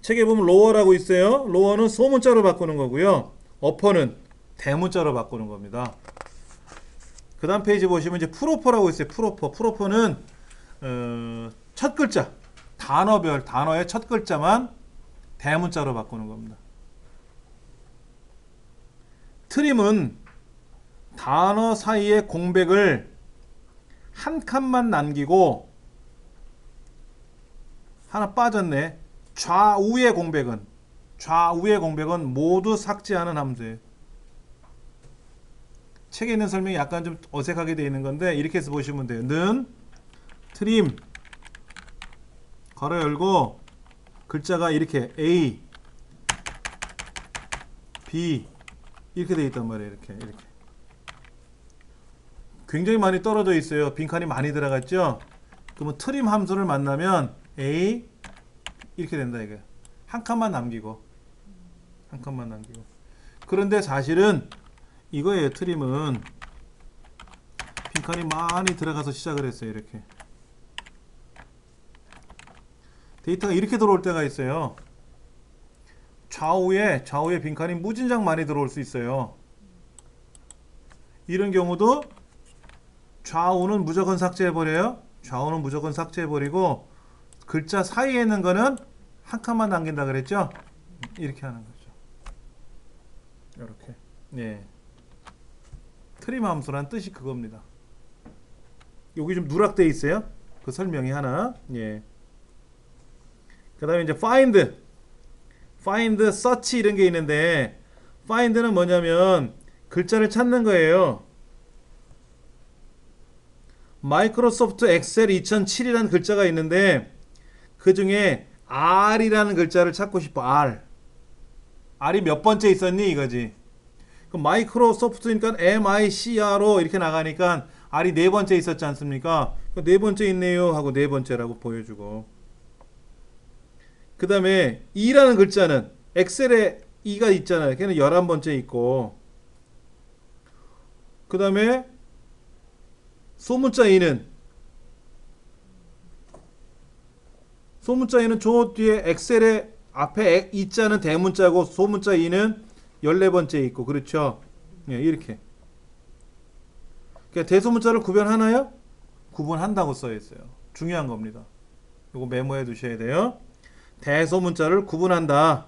책에 보면 로어라고 있어요. 로어는 소문자로 바꾸는 거고요. 어퍼는 대문자로 바꾸는 겁니다. 그 다음 페이지 보시면 이제 프로퍼라고 있어요. 프로퍼는 첫 글자 단어별, 단어의 첫 글자만 대문자로 바꾸는 겁니다. 트림은 단어 사이의 공백을 한 칸만 남기고, 하나 빠졌네. 좌우의 공백은 모두 삭제하는 함수예요. 책에 있는 설명이 약간 좀 어색하게 되어 있는 건데 이렇게 해서 보시면 돼요. 는 트림 괄호 열고 글자가 이렇게 A, B 이렇게 되어 있단 말이에요. 이렇게 굉장히 많이 떨어져 있어요. 빈칸이 많이 들어갔죠. 그러면 트림 함수를 만나면 A 이렇게 된다 이거예요. 한 칸만 남기고. 그런데 사실은 이거예요. 트림은 빈칸이 많이 들어가서 시작을 했어요. 이렇게 데이터가 이렇게 들어올 때가 있어요. 좌우에 빈칸이 무진장 많이 들어올 수 있어요. 이런 경우도 좌우는 무조건 삭제해버려요. 좌우는 무조건 삭제해버리고 글자 사이에 있는 거는 한 칸만 남긴다 그랬죠. 이렇게 하는 거죠. 이렇게. 예. 트림 함수란 뜻이 그겁니다. 여기 좀 누락되어 있어요. 그 설명이 하나. 예. 그 다음에 이제 find, search 이런 게 있는데 find는 뭐냐면 글자를 찾는 거예요. 마이크로소프트 엑셀 2007이라는 글자가 있는데 그 중에 R이라는 글자를 찾고 싶어. R이 몇 번째 있었니 이거지. 그럼 마이크로소프트니까 MICR로 이렇게 나가니까 R이 네 번째 있었지 않습니까? 네 번째 있네요 하고 네 번째라고 보여주고, 그 다음에 E라는 글자는 엑셀에 E가 있잖아요. 걔는 11번째 있고, 그 다음에 소문자 E는 저 뒤에 엑셀에 앞에 E자는 대문자고 소문자 E는 14번째 있고, 그렇죠? 예, 이렇게. 그러니까 대소문자를 구별하나요? 구분한다고 써 있어요. 중요한 겁니다. 이거 메모해 두셔야 돼요. 대소문자를 구분한다.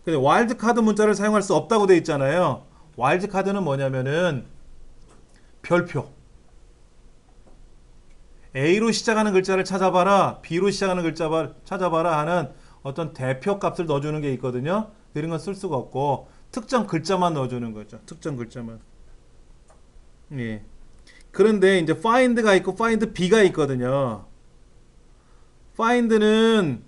근데 와일드카드 문자를 사용할 수 없다고 돼 있잖아요. 와일드카드는 뭐냐면은 별표. A로 시작하는 글자를 찾아봐라, B로 시작하는 글자 찾아봐라 하는 어떤 대표 값을 넣어주는 게 있거든요. 이런 건 쓸 수가 없고 특정 글자만 넣어주는 거죠. 특정 글자만. 예. 그런데 이제 find가 있고 find B가 있거든요. find는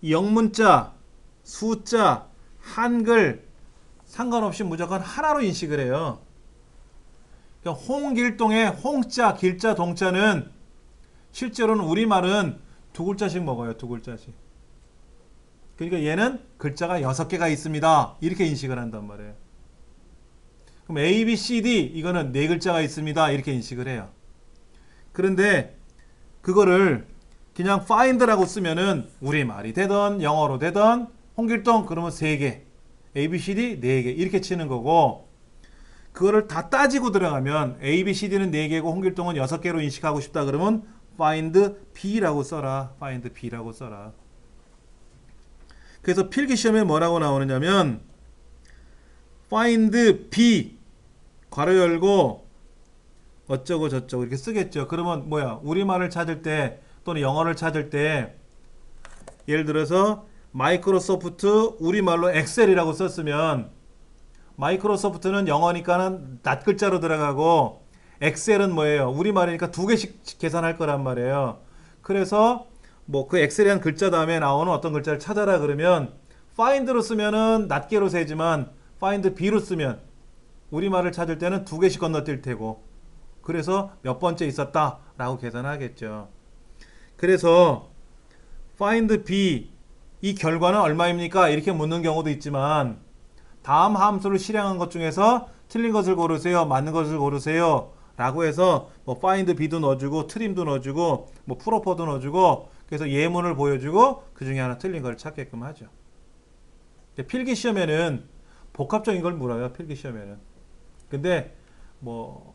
영문자, 숫자, 한글 상관없이 무조건 하나로 인식을 해요. 그러니까 홍길동의 홍자, 길자, 동자는 실제로는 우리말은 두 글자씩 먹어요. 두 글자씩. 그러니까 얘는 글자가 6개가 있습니다. 이렇게 인식을 한단 말이에요. 그럼 A, B, C, D 이거는 4글자가 있습니다. 이렇게 인식을 해요. 그런데 그거를 그냥 find라고 쓰면은 우리말이 되던 영어로 되던 홍길동 그러면 3개, A, B, C, D 4개 이렇게 치는 거고, 그거를 다 따지고 들어가면 A, B, C, D는 4개고 홍길동은 6개로 인식하고 싶다 그러면 find B라고 써라. find B라고 써라. 그래서 필기시험에 뭐라고 나오느냐면 find B 괄호 열고 어쩌고 저쩌고 이렇게 쓰겠죠. 그러면 뭐야? 우리말을 찾을 때 또는 영어를 찾을 때 예를 들어서 마이크로소프트 우리말로 엑셀이라고 썼으면 마이크로소프트는 영어니까는 낱글자로 들어가고 엑셀은 뭐예요? 우리말이니까 2개씩 계산할 거란 말이에요. 그래서 뭐 그 엑셀이라는 글자 다음에 나오는 어떤 글자를 찾아라 그러면 find로 쓰면은 낱개로 세지만 find B로 쓰면 우리말을 찾을 때는 2개씩 건너뛸 테고, 그래서 몇 번째 있었다 라고 계산하겠죠. 그래서 find B 이 결과는 얼마입니까? 이렇게 묻는 경우도 있지만 다음 함수를 실행한 것 중에서 틀린 것을 고르세요, 맞는 것을 고르세요 라고 해서 뭐 find B도 넣어주고 트림도 넣어주고 뭐 프로퍼도 넣어주고, 그래서 예문을 보여주고 그 중에 하나 틀린 걸 찾게끔 하죠. 필기시험에는 복합적인 걸 물어요. 필기시험에는. 근데 뭐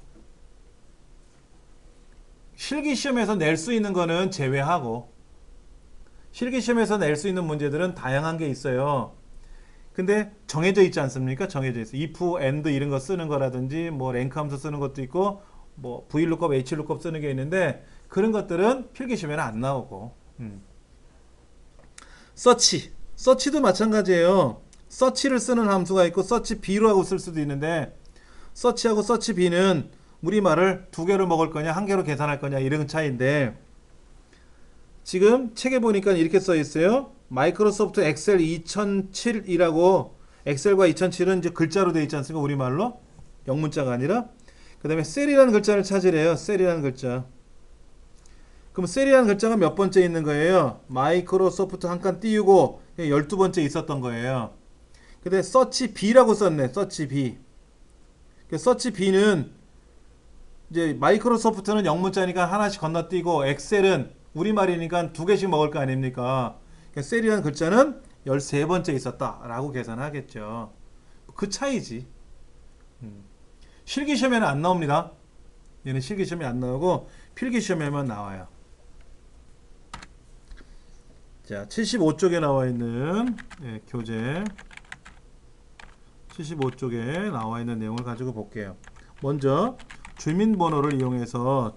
실기시험에서 낼 수 있는 거는 제외하고 실기시험에서 낼 수 있는 문제들은 다양한 게 있어요. 근데 정해져 있지 않습니까? 정해져 있어. if, and 이런 거 쓰는 거라든지 뭐 랭크 함수 쓰는 것도 있고 뭐 vlookup, hlookup 쓰는 게 있는데 그런 것들은 필기시험에는 안 나오고. 서치도 마찬가지예요. 서치를 쓰는 함수가 있고 서치 b로 하고 쓸 수도 있는데 서치하고 서치 b는 우리말을 두 개로 먹을 거냐 한 개로 계산할 거냐 이런 차이인데 지금 책에 보니까 이렇게 써 있어요. 마이크로소프트 엑셀 2007이라고 엑셀과 2007은 이제 글자로 되어 있지 않습니까? 우리말로 영문자가 아니라 그 다음에 셀이라는 글자를 찾으래요. 셀이라는 글자. 그럼 셀이라는 글자가 몇 번째 있는 거예요? 마이크로소프트 한 칸 띄우고 12번째 있었던 거예요. 근데 서치 B라고 썼네. 서치 B. 서치 B는 이제 마이크로소프트는 영문자니까 하나씩 건너뛰고 엑셀은 우리말이니까 두 개씩 먹을 거 아닙니까? 셀이라는 글자는 13번째 있었다라고 계산하겠죠. 그 차이지. 실기시험에는 안 나옵니다. 얘는 실기시험에 안 나오고 필기시험에만 나와요. 자, 75쪽에 나와 있는 교재 75쪽에 나와 있는 내용을 가지고 볼게요. 먼저 주민번호를 이용해서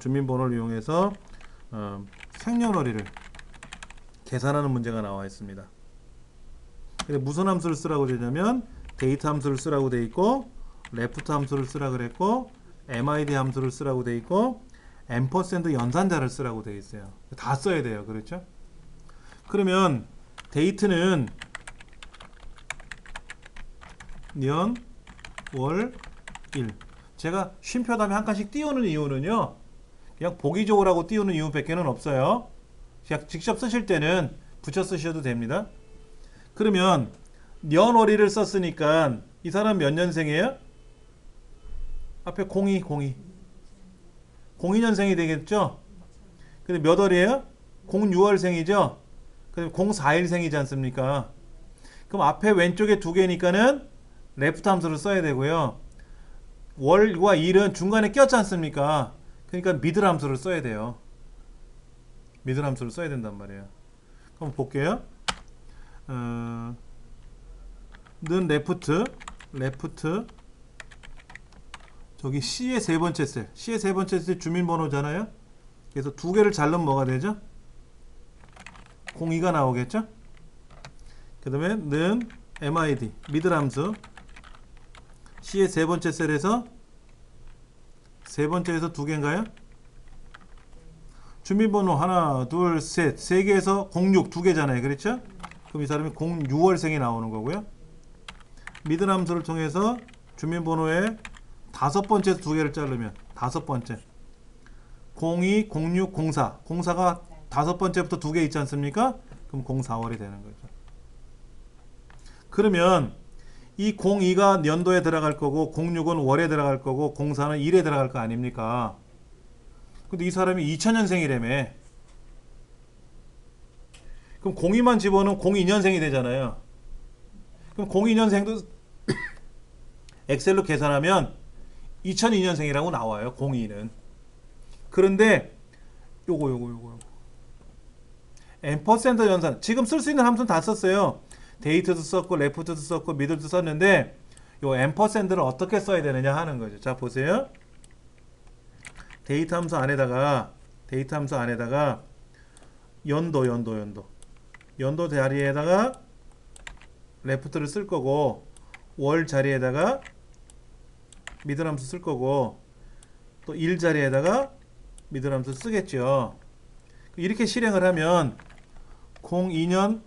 생년월일을 계산하는 문제가 나와 있습니다. 근데 무슨 함수를 쓰라고 되냐면 데이트 함수를 쓰라고 돼 있고 레프트 함수를 쓰라고 그랬고 MID 함수를 쓰라고 돼 있고 앰퍼센드 연산자를 쓰라고 돼 있어요. 다 써야 돼요. 그렇죠? 그러면 데이트는 년, 월, 일. 제가 쉼표 다음에 한 칸씩 띄우는 이유는요. 그냥 보기 좋으라고 띄우는 이유밖에는 없어요. 그냥 직접 쓰실 때는 붙여 쓰셔도 됩니다. 그러면 년, 월일을 썼으니까 이 사람 몇 년생이에요? 앞에 02, 02년생이 되겠죠? 근데 몇 월이에요? 06월생이죠? 그럼 04일생이지 않습니까? 그럼 앞에 왼쪽에 두 개니까는 레프트 함수를 써야 되고요. 월과 일은 중간에 꼈지 않습니까? 그러니까 미들 함수를 써야 돼요. 미들 함수를 써야 된단 말이에요. 그럼 볼게요. 는 레프트 저기 C의 세 번째 셀 주민번호잖아요. 그래서 두 개를 자르면 뭐가 되죠? 02가 나오겠죠? 그 다음에 는 MID 미들 함수 C의 세 번째 셀에서 세 번째에서 두 개인가요? 주민번호 하나 둘 셋 세 개에서 06 두 개잖아요. 그렇죠? 그럼 이 사람이 06월생이 나오는 거고요. 미들 함수를 통해서 주민번호의 다섯 번째에서 두 개를 자르면 다섯 번째 02, 06, 04 04가 다섯 번째부터 두 개 있지 않습니까? 그럼 04월이 되는 거죠. 그러면 이 02가 년도에 들어갈 거고 06은 월에 들어갈 거고 04는 일에 들어갈 거 아닙니까? 근데 이 사람이 2000년생이라며. 그럼 02만 집어넣으면 02년생이 되잖아요. 그럼 02년생도 엑셀로 계산하면 2002년생이라고 나와요. 02는. 그런데 요거 앰퍼센드 연산 지금 쓸 수 있는 함수는 다 썼어요. 데이트도 썼고 레프트도 썼고 미들도 썼는데 요 앰퍼센드를 어떻게 써야 되느냐 하는 거죠. 자 보세요. 데이트 함수 안에다가 연도 자리에다가 레프트를 쓸 거고 월 자리에다가 미들 함수 쓸 거고 또 일 자리에다가 미들 함수 쓰겠죠. 이렇게 실행을 하면 02년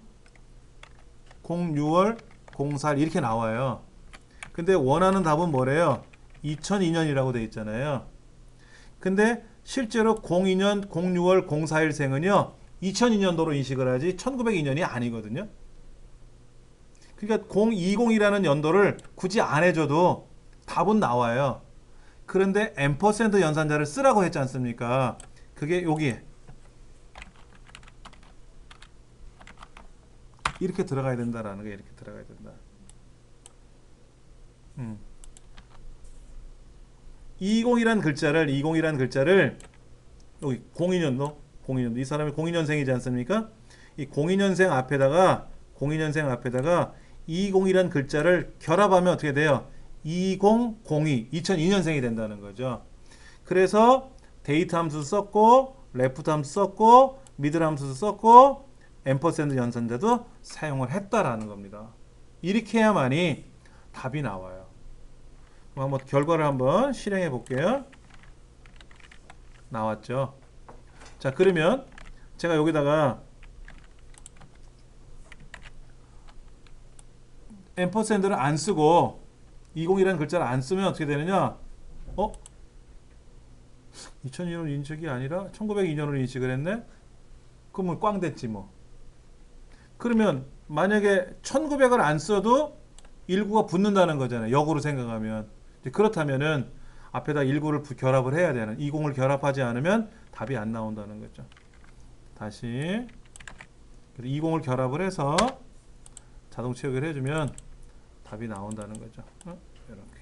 06월 04일 이렇게 나와요. 근데 원하는 답은 뭐래요? 2002년이라고 되어 있잖아요. 근데 실제로 02년 06월 04일생은요 2002년도로 인식을 하지 1902년이 아니거든요. 그러니까 020이라는 연도를 굳이 안 해줘도 답은 나와요. 그런데 앰퍼센드 연산자를 쓰라고 했지 않습니까? 그게 여기에 이렇게 들어가야 된다라는 게 이렇게 들어가야 된다. 20이라는 글자를 여기 02년도, 02년도. 이 사람이 02년생이지 않습니까? 이 02년생 앞에다가 20이란 글자를 결합하면 어떻게 돼요? 2002, 2002년생이 된다는 거죠. 그래서 데이트 함수 썼고, 레프트 함수 썼고, 미들 함수 썼고, 앰퍼센드 연산자도 사용을 했다라는 겁니다. 이렇게 해야만이 답이 나와요. 그럼 한번 결과를 한번 실행해 볼게요. 나왔죠. 자, 그러면 제가 여기다가 앰퍼센드를 안 쓰고 20이라는 글자를 안 쓰면 어떻게 되느냐? 2002년 인식이 아니라 1902년으로 인식을 했네? 그러면 꽝 됐지 뭐. 그러면 만약에 1900을 안 써도 19가 붙는다는 거잖아요. 역으로 생각하면. 그렇다면은 앞에다 19를 결합을 해야 되는, 20을 결합하지 않으면 답이 안 나온다는 거죠. 다시 20을 결합을 해서 자동 채우기를 해주면 답이 나온다는 거죠. 이렇게.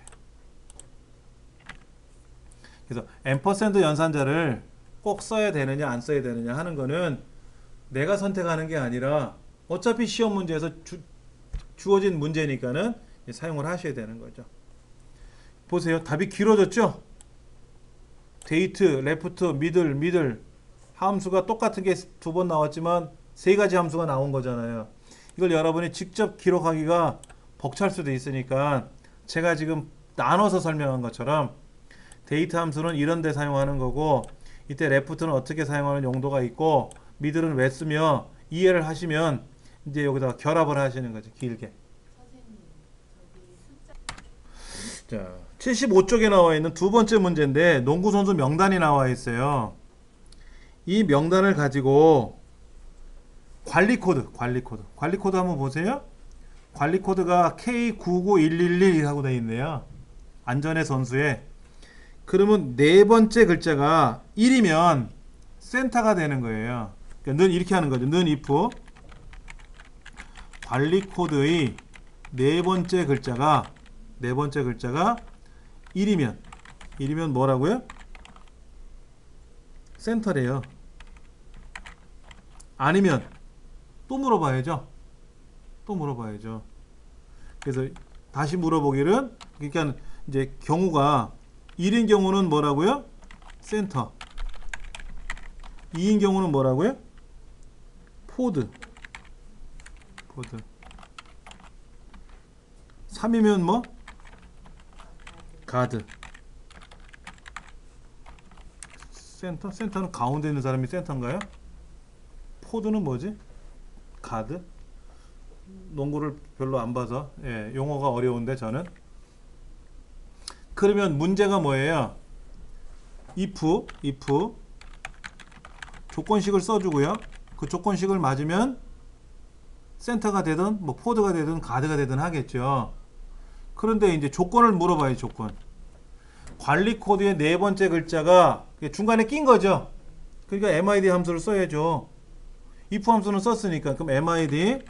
그래서 앰퍼센드 연산자를 꼭 써야 되느냐 안 써야 되느냐 하는 거는 내가 선택하는 게 아니라 어차피 시험 문제에서 주어진 문제니까는 사용을 하셔야 되는 거죠. 보세요. 답이 길어졌죠? 데이트, 레프트, 미들 함수가 똑같은 게 두 번 나왔지만 세 가지 함수가 나온 거잖아요. 이걸 여러분이 직접 기록하기가 벅찰 수도 있으니까 제가 지금 나눠서 설명한 것처럼 데이트 함수는 이런 데 사용하는 거고, 이때 레프트는 어떻게 사용하는 용도가 있고, 미들은 왜 쓰며 이해를 하시면 이제 여기다가 결합을 하시는 거죠. 길게. 자, 75쪽에 나와 있는 두 번째 문제인데 농구 선수 명단이 나와 있어요. 이 명단을 가지고 관리 코드 한번 보세요. 관리 코드가 K99111이라고 되어 있네요. 안전의 선수에. 그러면 네 번째 글자가 1이면 센터가 되는 거예요. 그러니까 는 이렇게 하는 거죠. 는 if 관리 코드의 네 번째 글자가 1이면 뭐라고요? 센터래요. 아니면 또 물어봐야죠. 그래서 다시 물어보기를, 그러니까 이제 경우가 1인 경우는 뭐라고요? 센터. 2인 경우는 뭐라고요? 포드. 3이면 뭐? 가드. 센터는 가운데 있는 사람이 센터인가요? 포드는 뭐지? 가드? 농구를 별로 안 봐서 용어가 어려운데 저는. 그러면 문제가 뭐예요? if 조건식을 써주고요. 그 조건식을 맞으면 센터가 되든 뭐 포드가 되든 가드가 되든 하겠죠. 그런데 이제 조건을 물어봐요. 조건. 관리 코드의 네 번째 글자가 중간에 낀 거죠. 그러니까 MID 함수를 써야죠. if 함수는 썼으니까. 그럼 MID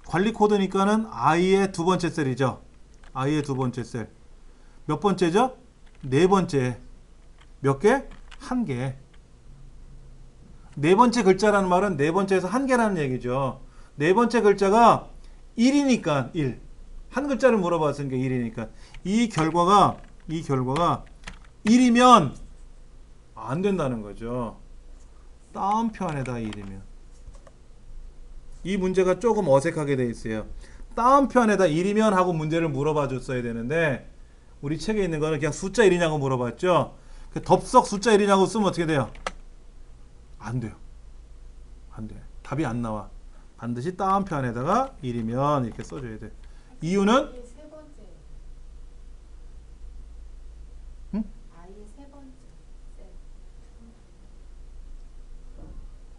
관리 코드니까는 i의 두 번째 셀이죠. i의 두 번째 셀. 몇 번째죠? 네 번째. 몇 개? 한 개. 네 번째 글자라는 말은 네 번째에서 한 개라는 얘기죠. 네 번째 글자가 1이니까 1. 한 글자를 물어봤으니까 1이니까. 이 결과가 1이면 안 된다는 거죠. 따옴표 안에다 1이면. 이 문제가 조금 어색하게 돼 있어요. 따옴표 안에다 1이면 하고 문제를 물어봐 줬어야 되는데 우리 책에 있는 거는 그냥 숫자 1이냐고 물어봤죠. 덥석 숫자 1이냐고 쓰면 어떻게 돼요? 안 돼요. 답이 안 나와. 반드시 따옴표 안에다가 1이면 이렇게 써줘야 돼. 이유는 응?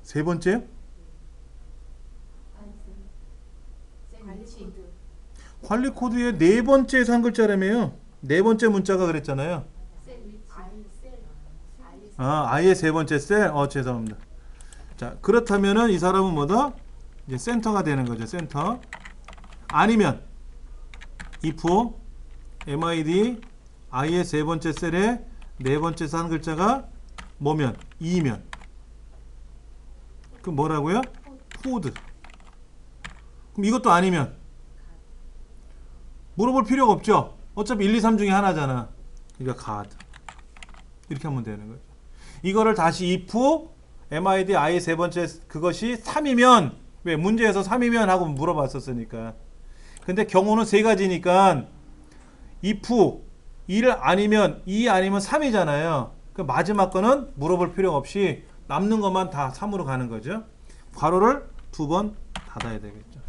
세 번째요? 관리 코드의 네 번째에서 한 글자라며요. 네 번째 문자가 그랬잖아요. I의 세 번째 셀? 죄송합니다. 자, 그렇다면은 이 사람은 뭐다? 이제 센터가 되는 거죠. 센터. 아니면 if MID I의 세 번째 셀에 네 번째에서 한 글자가 뭐면? 2면. 그럼 뭐라고요? food. 그럼 이것도 아니면? 물어볼 필요가 없죠. 어차피 1, 2, 3 중에 하나잖아. 그러니까 God. 이렇게 하면 되는 거죠. 이거를 다시 if MID I 세 번째 그것이 3이면 왜 문제에서 3이면 하고 물어봤었으니까. 근데 경우는 세 가지니까 if 1 아니면 2 아니면 3이잖아요. 그 마지막 거는 물어볼 필요가 없이 남는 것만 다 3으로 가는 거죠. 괄호를 2번 닫아야 되겠죠.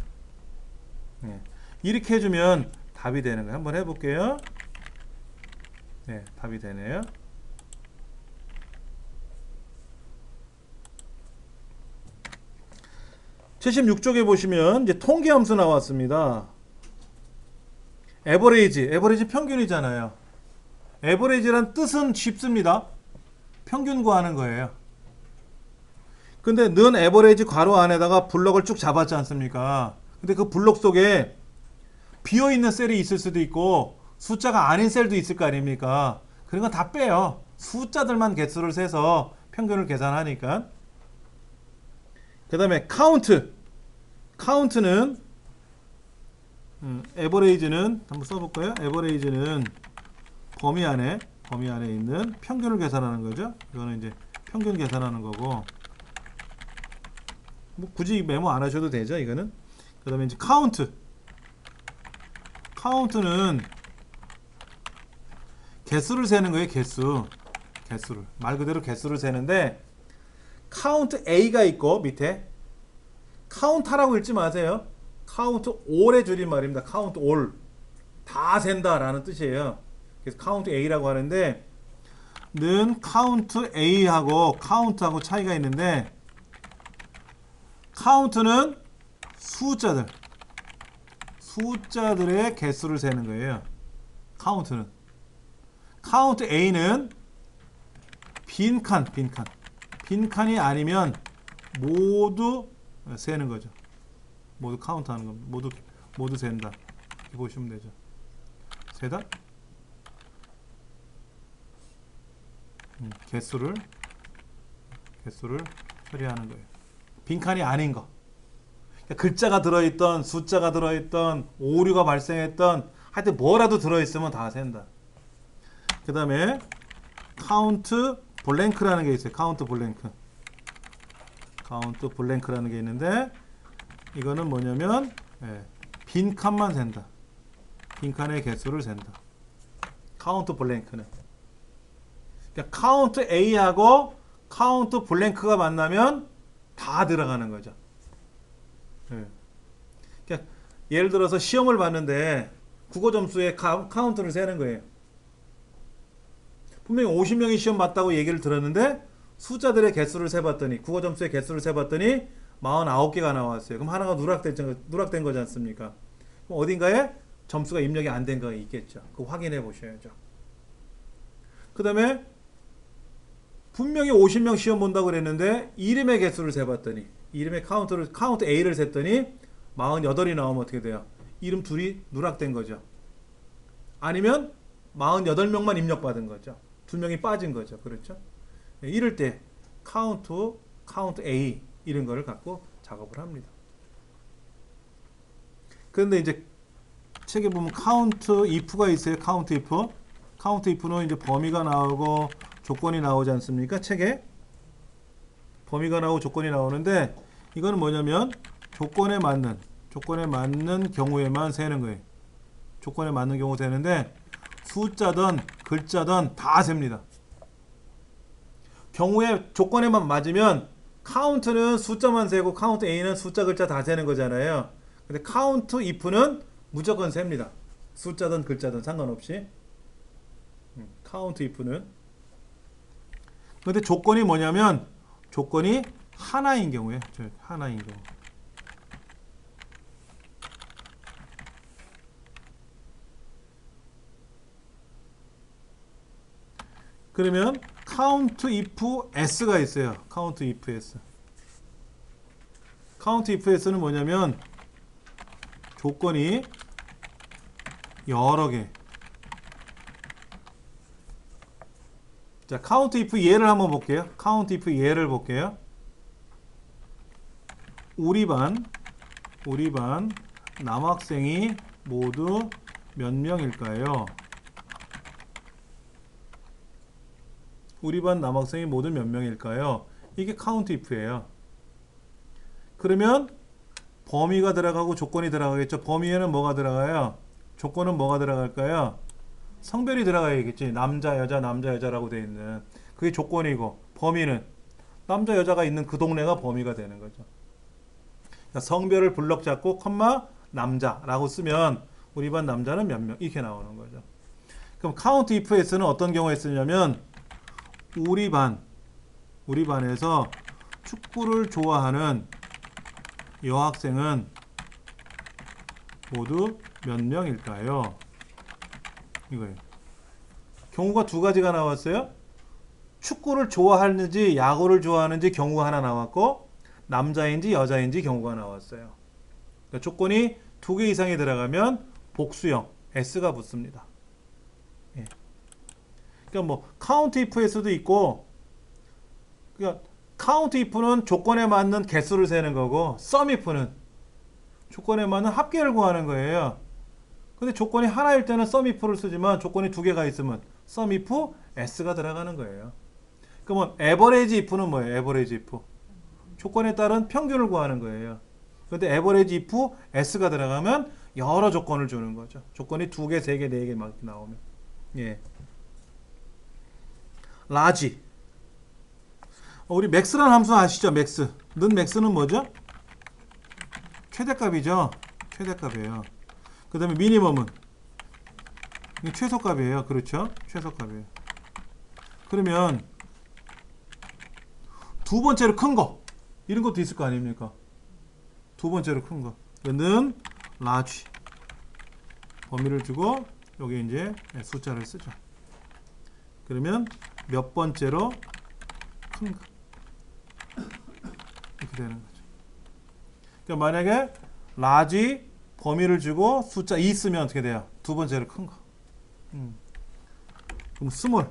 네. 이렇게 해주면 답이 되는 거예요. 한번 해볼게요. 네, 답이 되네요. (76쪽에) 보시면 이제 통계 함수 나왔습니다. 에버리지 평균이잖아요. 에버리지란 뜻은 쉽습니다. 평균 구하는 거예요. 근데 는 에버리지 괄호 안에다가 블럭을 쭉 잡았지 않습니까? 근데 그 블럭 속에 비어있는 셀이 있을 수도 있고 숫자가 아닌 셀도 있을 거 아닙니까? 그런 건 다 빼요. 숫자들만 개수를 세서 평균을 계산하니까. 그 다음에 카운트는 에버레이지는 한번 써볼까요? 에버레이지는 범위 안에 있는 평균을 계산하는 거죠. 이거는 이제 평균 계산하는 거고, 뭐 굳이 메모 안 하셔도 되죠. 이거는. 그 다음에 이제 카운트는 개수를 세는 거예요. 개수를 말 그대로 개수를 세는데, 카운트 A가 있고 밑에 카운트라고 읽지 마세요. 카운트 all의 줄임말입니다. 카운트 all. 다 센다 라는 뜻이에요. 그래서 카운트 A라고 하는데, 는 카운트 A하고 카운트하고 차이가 있는데, 카운트는 숫자들의 개수를 세는 거예요. 카운트 A는 빈칸이 아니면 모두 세는 거죠. 모두 카운트하는 겁니다. 모두 센다. 이렇게 보시면 되죠. 세다? 개수를 처리하는 거예요. 빈칸이 아닌 거. 그러니까 글자가 들어있던, 숫자가 들어있던, 오류가 발생했던, 하여튼 뭐라도 들어있으면 다 센다. 그 다음에 카운트 블랭크라는 게 있어요. 카운트 블랭크라는 게 있는데, 이거는 뭐냐면 빈칸만 센다. 빈칸의 개수를 센다. 카운트 블랭크는. 그러니까 카운트 A하고 카운트 블랭크가 만나면 다 들어가는 거죠. 그러니까 예를 들어서 시험을 봤는데 국어 점수에 카운트를 세는 거예요. 분명히 50명이 시험 봤다고 얘기를 들었는데 숫자들의 개수를 세봤더니, 국어 점수의 개수를 세봤더니 49개가 나왔어요. 그럼 하나가 누락된 거지 않습니까? 그럼 어딘가에 점수가 입력이 안 된 거 있겠죠. 그거 확인해 보셔야죠. 그 다음에 분명히 50명 시험 본다고 그랬는데 이름의 개수를 세봤더니, 이름의 카운트 A를 셌더니 48이 나오면 어떻게 돼요? 이름 둘이 누락된 거죠. 아니면 48명만 입력받은 거죠. 2명이 빠진 거죠. 그렇죠? 이럴 때 카운트 A 이런 거를 갖고 작업을 합니다. 그런데 이제 책에 보면 카운트 if가 있어요. 카운트 if는 이제 범위가 나오고 조건이 나오지 않습니까? 책에 범위가 나오고 조건이 나오는데, 이거는 뭐냐면 조건에 맞는 경우에만 세는 거예요. 조건에 맞는 경우 세는데, 숫자든 글자든 다 셉니다. 경우에 조건에만 맞으면 카운트는 숫자만 세고 카운트 A는 숫자 글자 다 세는 거잖아요. 근데 카운트 if는 무조건 셉니다. 숫자든 글자든 상관없이. 카운트 if는. 근데 조건이 뭐냐면, 조건이 하나인 경우에, 하나인 경우. 그러면 count if s가 있어요. count if s. count if s는 뭐냐면 조건이 여러 개. 자, count if 예를 한번 볼게요. count if 예를 볼게요. 우리 반 남학생이 모두 몇 명일까요? 우리 반 남학생이 모두 몇 명일까요? 이게 count if예요. 그러면 범위가 들어가고 조건이 들어가겠죠. 범위에는 뭐가 들어가요? 조건은 뭐가 들어갈까요? 성별이 들어가야겠지. 남자, 여자라고 되어 있는. 그게 조건이고, 범위는 남자, 여자가 있는 그 동네가 범위가 되는 거죠. 그러니까 성별을 블럭 잡고, 컴마, 남자라고 쓰면, 우리 반 남자는 몇 명? 이렇게 나오는 거죠. 그럼 count if에서는 어떤 경우에 쓰냐면, 우리 반에서 축구를 좋아하는 여학생은 모두 몇 명일까요? 이거예요. 경우가 두 가지가 나왔어요. 축구를 좋아하는지 야구를 좋아하는지 경우가 하나 나왔고, 남자인지 여자인지 경우가 나왔어요. 그러니까 조건이 두 개 이상이 들어가면 복수형 S가 붙습니다. 예. 그러니까 뭐 count if에서도 있고, 그러니까 count if는 조건에 맞는 개수를 세는 거고, sum if는 조건에 맞는 합계를 구하는 거예요. 근데 조건이 하나일 때는 sum if를 쓰지만 조건이 두 개가 있으면 sum if S가 들어가는 거예요. 그러면 average if는 뭐예요? average if. 조건에 따른 평균을 구하는 거예요. 근데 average if S가 들어가면 여러 조건을 주는 거죠. 조건이 두 개, 세 개, 네 개 막 나오면. 예. large. 우리 max라는 함수 아시죠? max. 는 max는 뭐죠? 최대값이죠. 최대값이에요. 그 다음에 미니멈은 최소값이에요. 그렇죠? 최소값이에요. 그러면 두 번째로 큰 거. 이런 것도 있을 거 아닙니까? 두 번째로 큰 거. 는 large. 범위를 주고 여기 이제 숫자를 쓰죠. 그러면 몇 번째로 큰 거. 이렇게 되는 거죠. 그러니까 만약에 large 범위를 주고 숫자 2 쓰면 어떻게 돼요? 두 번째로 큰 거. 그럼 small.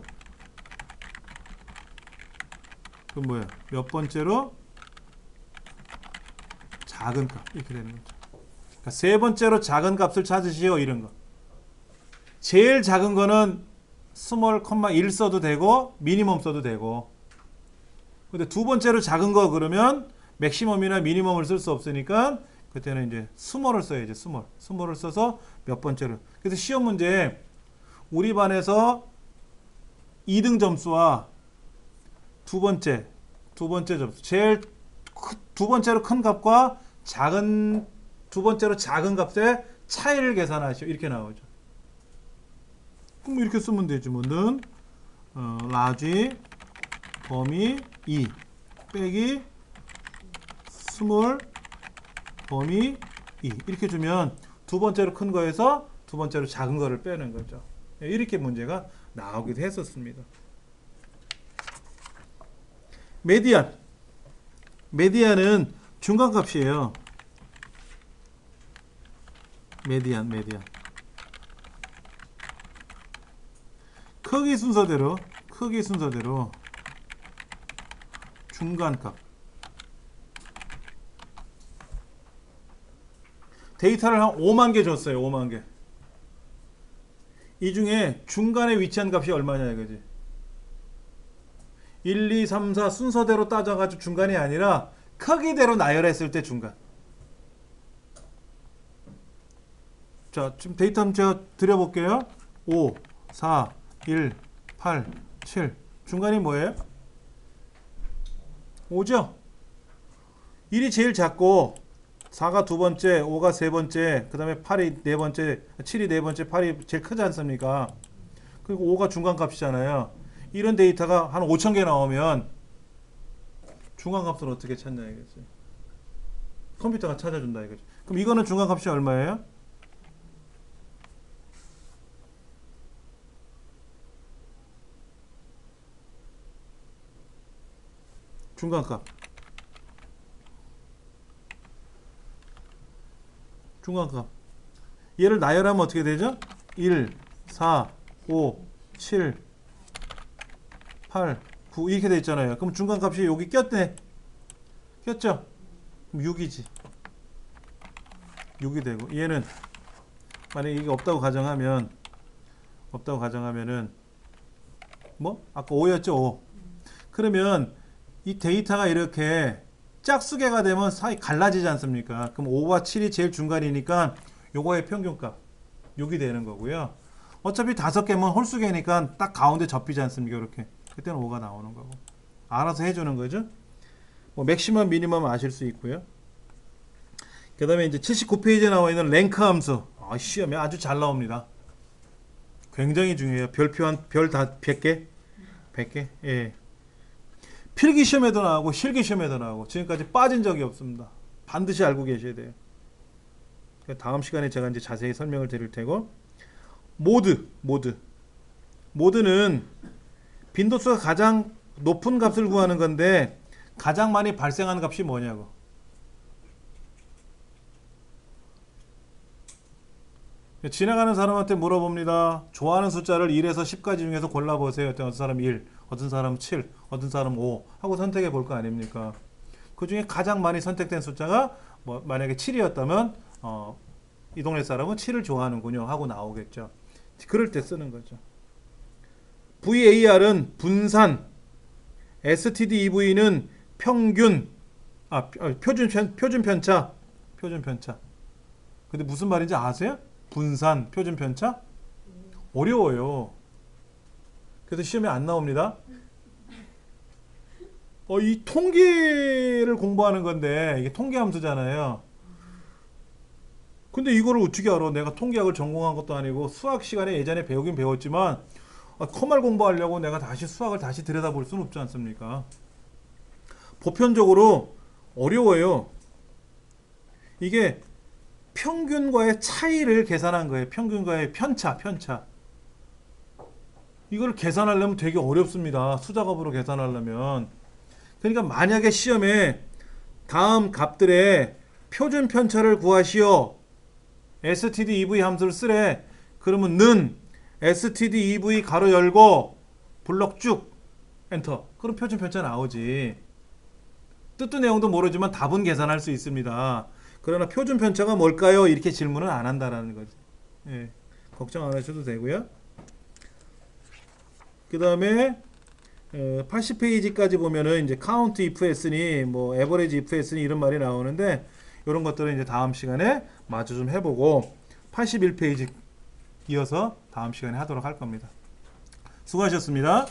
그럼 뭐예요? 몇 번째로 작은 값. 이렇게 되는 거죠. 그러니까 세 번째로 작은 값을 찾으시오. 이런 거. 제일 작은 거는 small, 1 써도 되고 미니멈 써도 되고. 근데 두 번째로 작은 거 그러면 맥시멈이나 미니멈을 쓸 수 없으니까 그때는 이제 스몰을 써야죠. 스몰을 써서 몇 번째로. 그래서 시험 문제 우리 반에서 2등 점수와 두 번째 점수. 제일 두 번째로 큰 값과 두 번째로 작은 값의 차이를 계산하시오. 이렇게 나오죠. 그럼 이렇게 쓰면 되지. 뭐는 large 범위 2 빼기 스몰 범위 2 이렇게 주면 두 번째로 큰 거에서 두 번째로 작은 거를 빼는 거죠. 이렇게 문제가 나오기도 했었습니다. 메디안은 중간값이에요. 메디안 크기 순서대로 중간값. 데이터를 한 5만 개 줬어요. 5만 개. 이 중에 중간에 위치한 값이 얼마냐 이거지. 1, 2, 3, 4 순서대로 따져가지고 중간이 아니라 크기대로 나열했을 때 중간. 자, 지금 데이터 한번 제가 드려볼게요. 5, 4, 1, 8, 7. 중간이 뭐예요? 5죠? 1이 제일 작고 4가 두 번째, 5가 세 번째, 그 다음에 8이 네 번째, 7이 네 번째, 8이 제일 크지 않습니까? 그리고 5가 중간값이잖아요. 이런 데이터가 한 5,000개 나오면 중간값을 어떻게 찾냐 이거지. 컴퓨터가 찾아준다 이거지. 그럼 이거는 중간값이 얼마예요? 중간값. 얘를 나열하면 어떻게 되죠? 1, 4, 5, 7, 8, 9 이렇게 돼 있잖아요. 그럼 중간값이 여기 꼈네. 꼈죠? 그럼 6이지. 6이 되고 얘는 만약에 이게 없다고 가정하면은 뭐? 아까 5였죠? 5. 그러면 이 데이터가 이렇게 짝수개가 되면 사이 갈라지지 않습니까? 그럼 5와 7이 제일 중간이니까 요거의 평균값 6이 되는 거고요. 어차피 5개면 홀수개니까 딱 가운데 접히지 않습니까? 이렇게. 그때는 5가 나오는 거고. 알아서 해주는 거죠. 뭐 맥시멈 미니멈 아실 수 있고요. 그 다음에 이제 79페이지에 나와 있는 랭크 함수. 시험에 아주 잘 나옵니다. 굉장히 중요해요. 별표 별 다 100개? 100개? 예. 필기 시험에도 나오고 실기 시험에도 나오고 지금까지 빠진 적이 없습니다. 반드시 알고 계셔야 돼요. 다음 시간에 제가 이제 자세히 설명을 드릴 테고 모드는 빈도수가 가장 높은 값을 구하는 건데 가장 많이 발생하는 값이 뭐냐고. 지나가는 사람한테 물어봅니다. 좋아하는 숫자를 1에서 10까지 중에서 골라보세요. 어떤 사람 1, 어떤 사람 7, 어떤 사람 5 하고 선택해 볼 거 아닙니까? 그 중에 가장 많이 선택된 숫자가 뭐 만약에 7이었다면 이 동네 사람은 7을 좋아하는군요 하고 나오겠죠. 그럴 때 쓰는 거죠. VAR은 분산, STDEV는 평균, 표준 편차. 근데 무슨 말인지 아세요? 분산, 표준 편차? 어려워요. 그래서 시험에 안 나옵니다. 이 통계를 공부하는 건데 이게 통계 함수잖아요. 근데 이거를 어떻게 알아? 내가 통계학을 전공한 것도 아니고 수학 시간에 예전에 배우긴 배웠지만 컴활 공부하려고 내가 다시 수학을 다시 들여다볼 수는 없지 않습니까? 보편적으로 어려워요. 이게 평균과의 차이를 계산한 거예요. 평균과의 편차. 이걸 계산하려면 되게 어렵습니다. 수작업으로 계산하려면. 그러니까 만약에 시험에 다음 값들의 표준 편차를 구하시오. stdev 함수를 쓰래. 그러면 는 stdev 가로 열고 블럭 쭉 엔터. 그럼 표준 편차 나오지. 뜻도 내용도 모르지만 답은 계산할 수 있습니다. 그러나 표준 편차가 뭘까요? 이렇게 질문은 안 한다라는 거지. 예, 걱정 안 하셔도 되고요. 그 다음에 80페이지까지 보면은 이제 count if 했으니 뭐 average if 했으니 이런 말이 나오는데 이런 것들은 이제 다음 시간에 마저 좀 해보고 81페이지 이어서 다음 시간에 하도록 할 겁니다. 수고하셨습니다.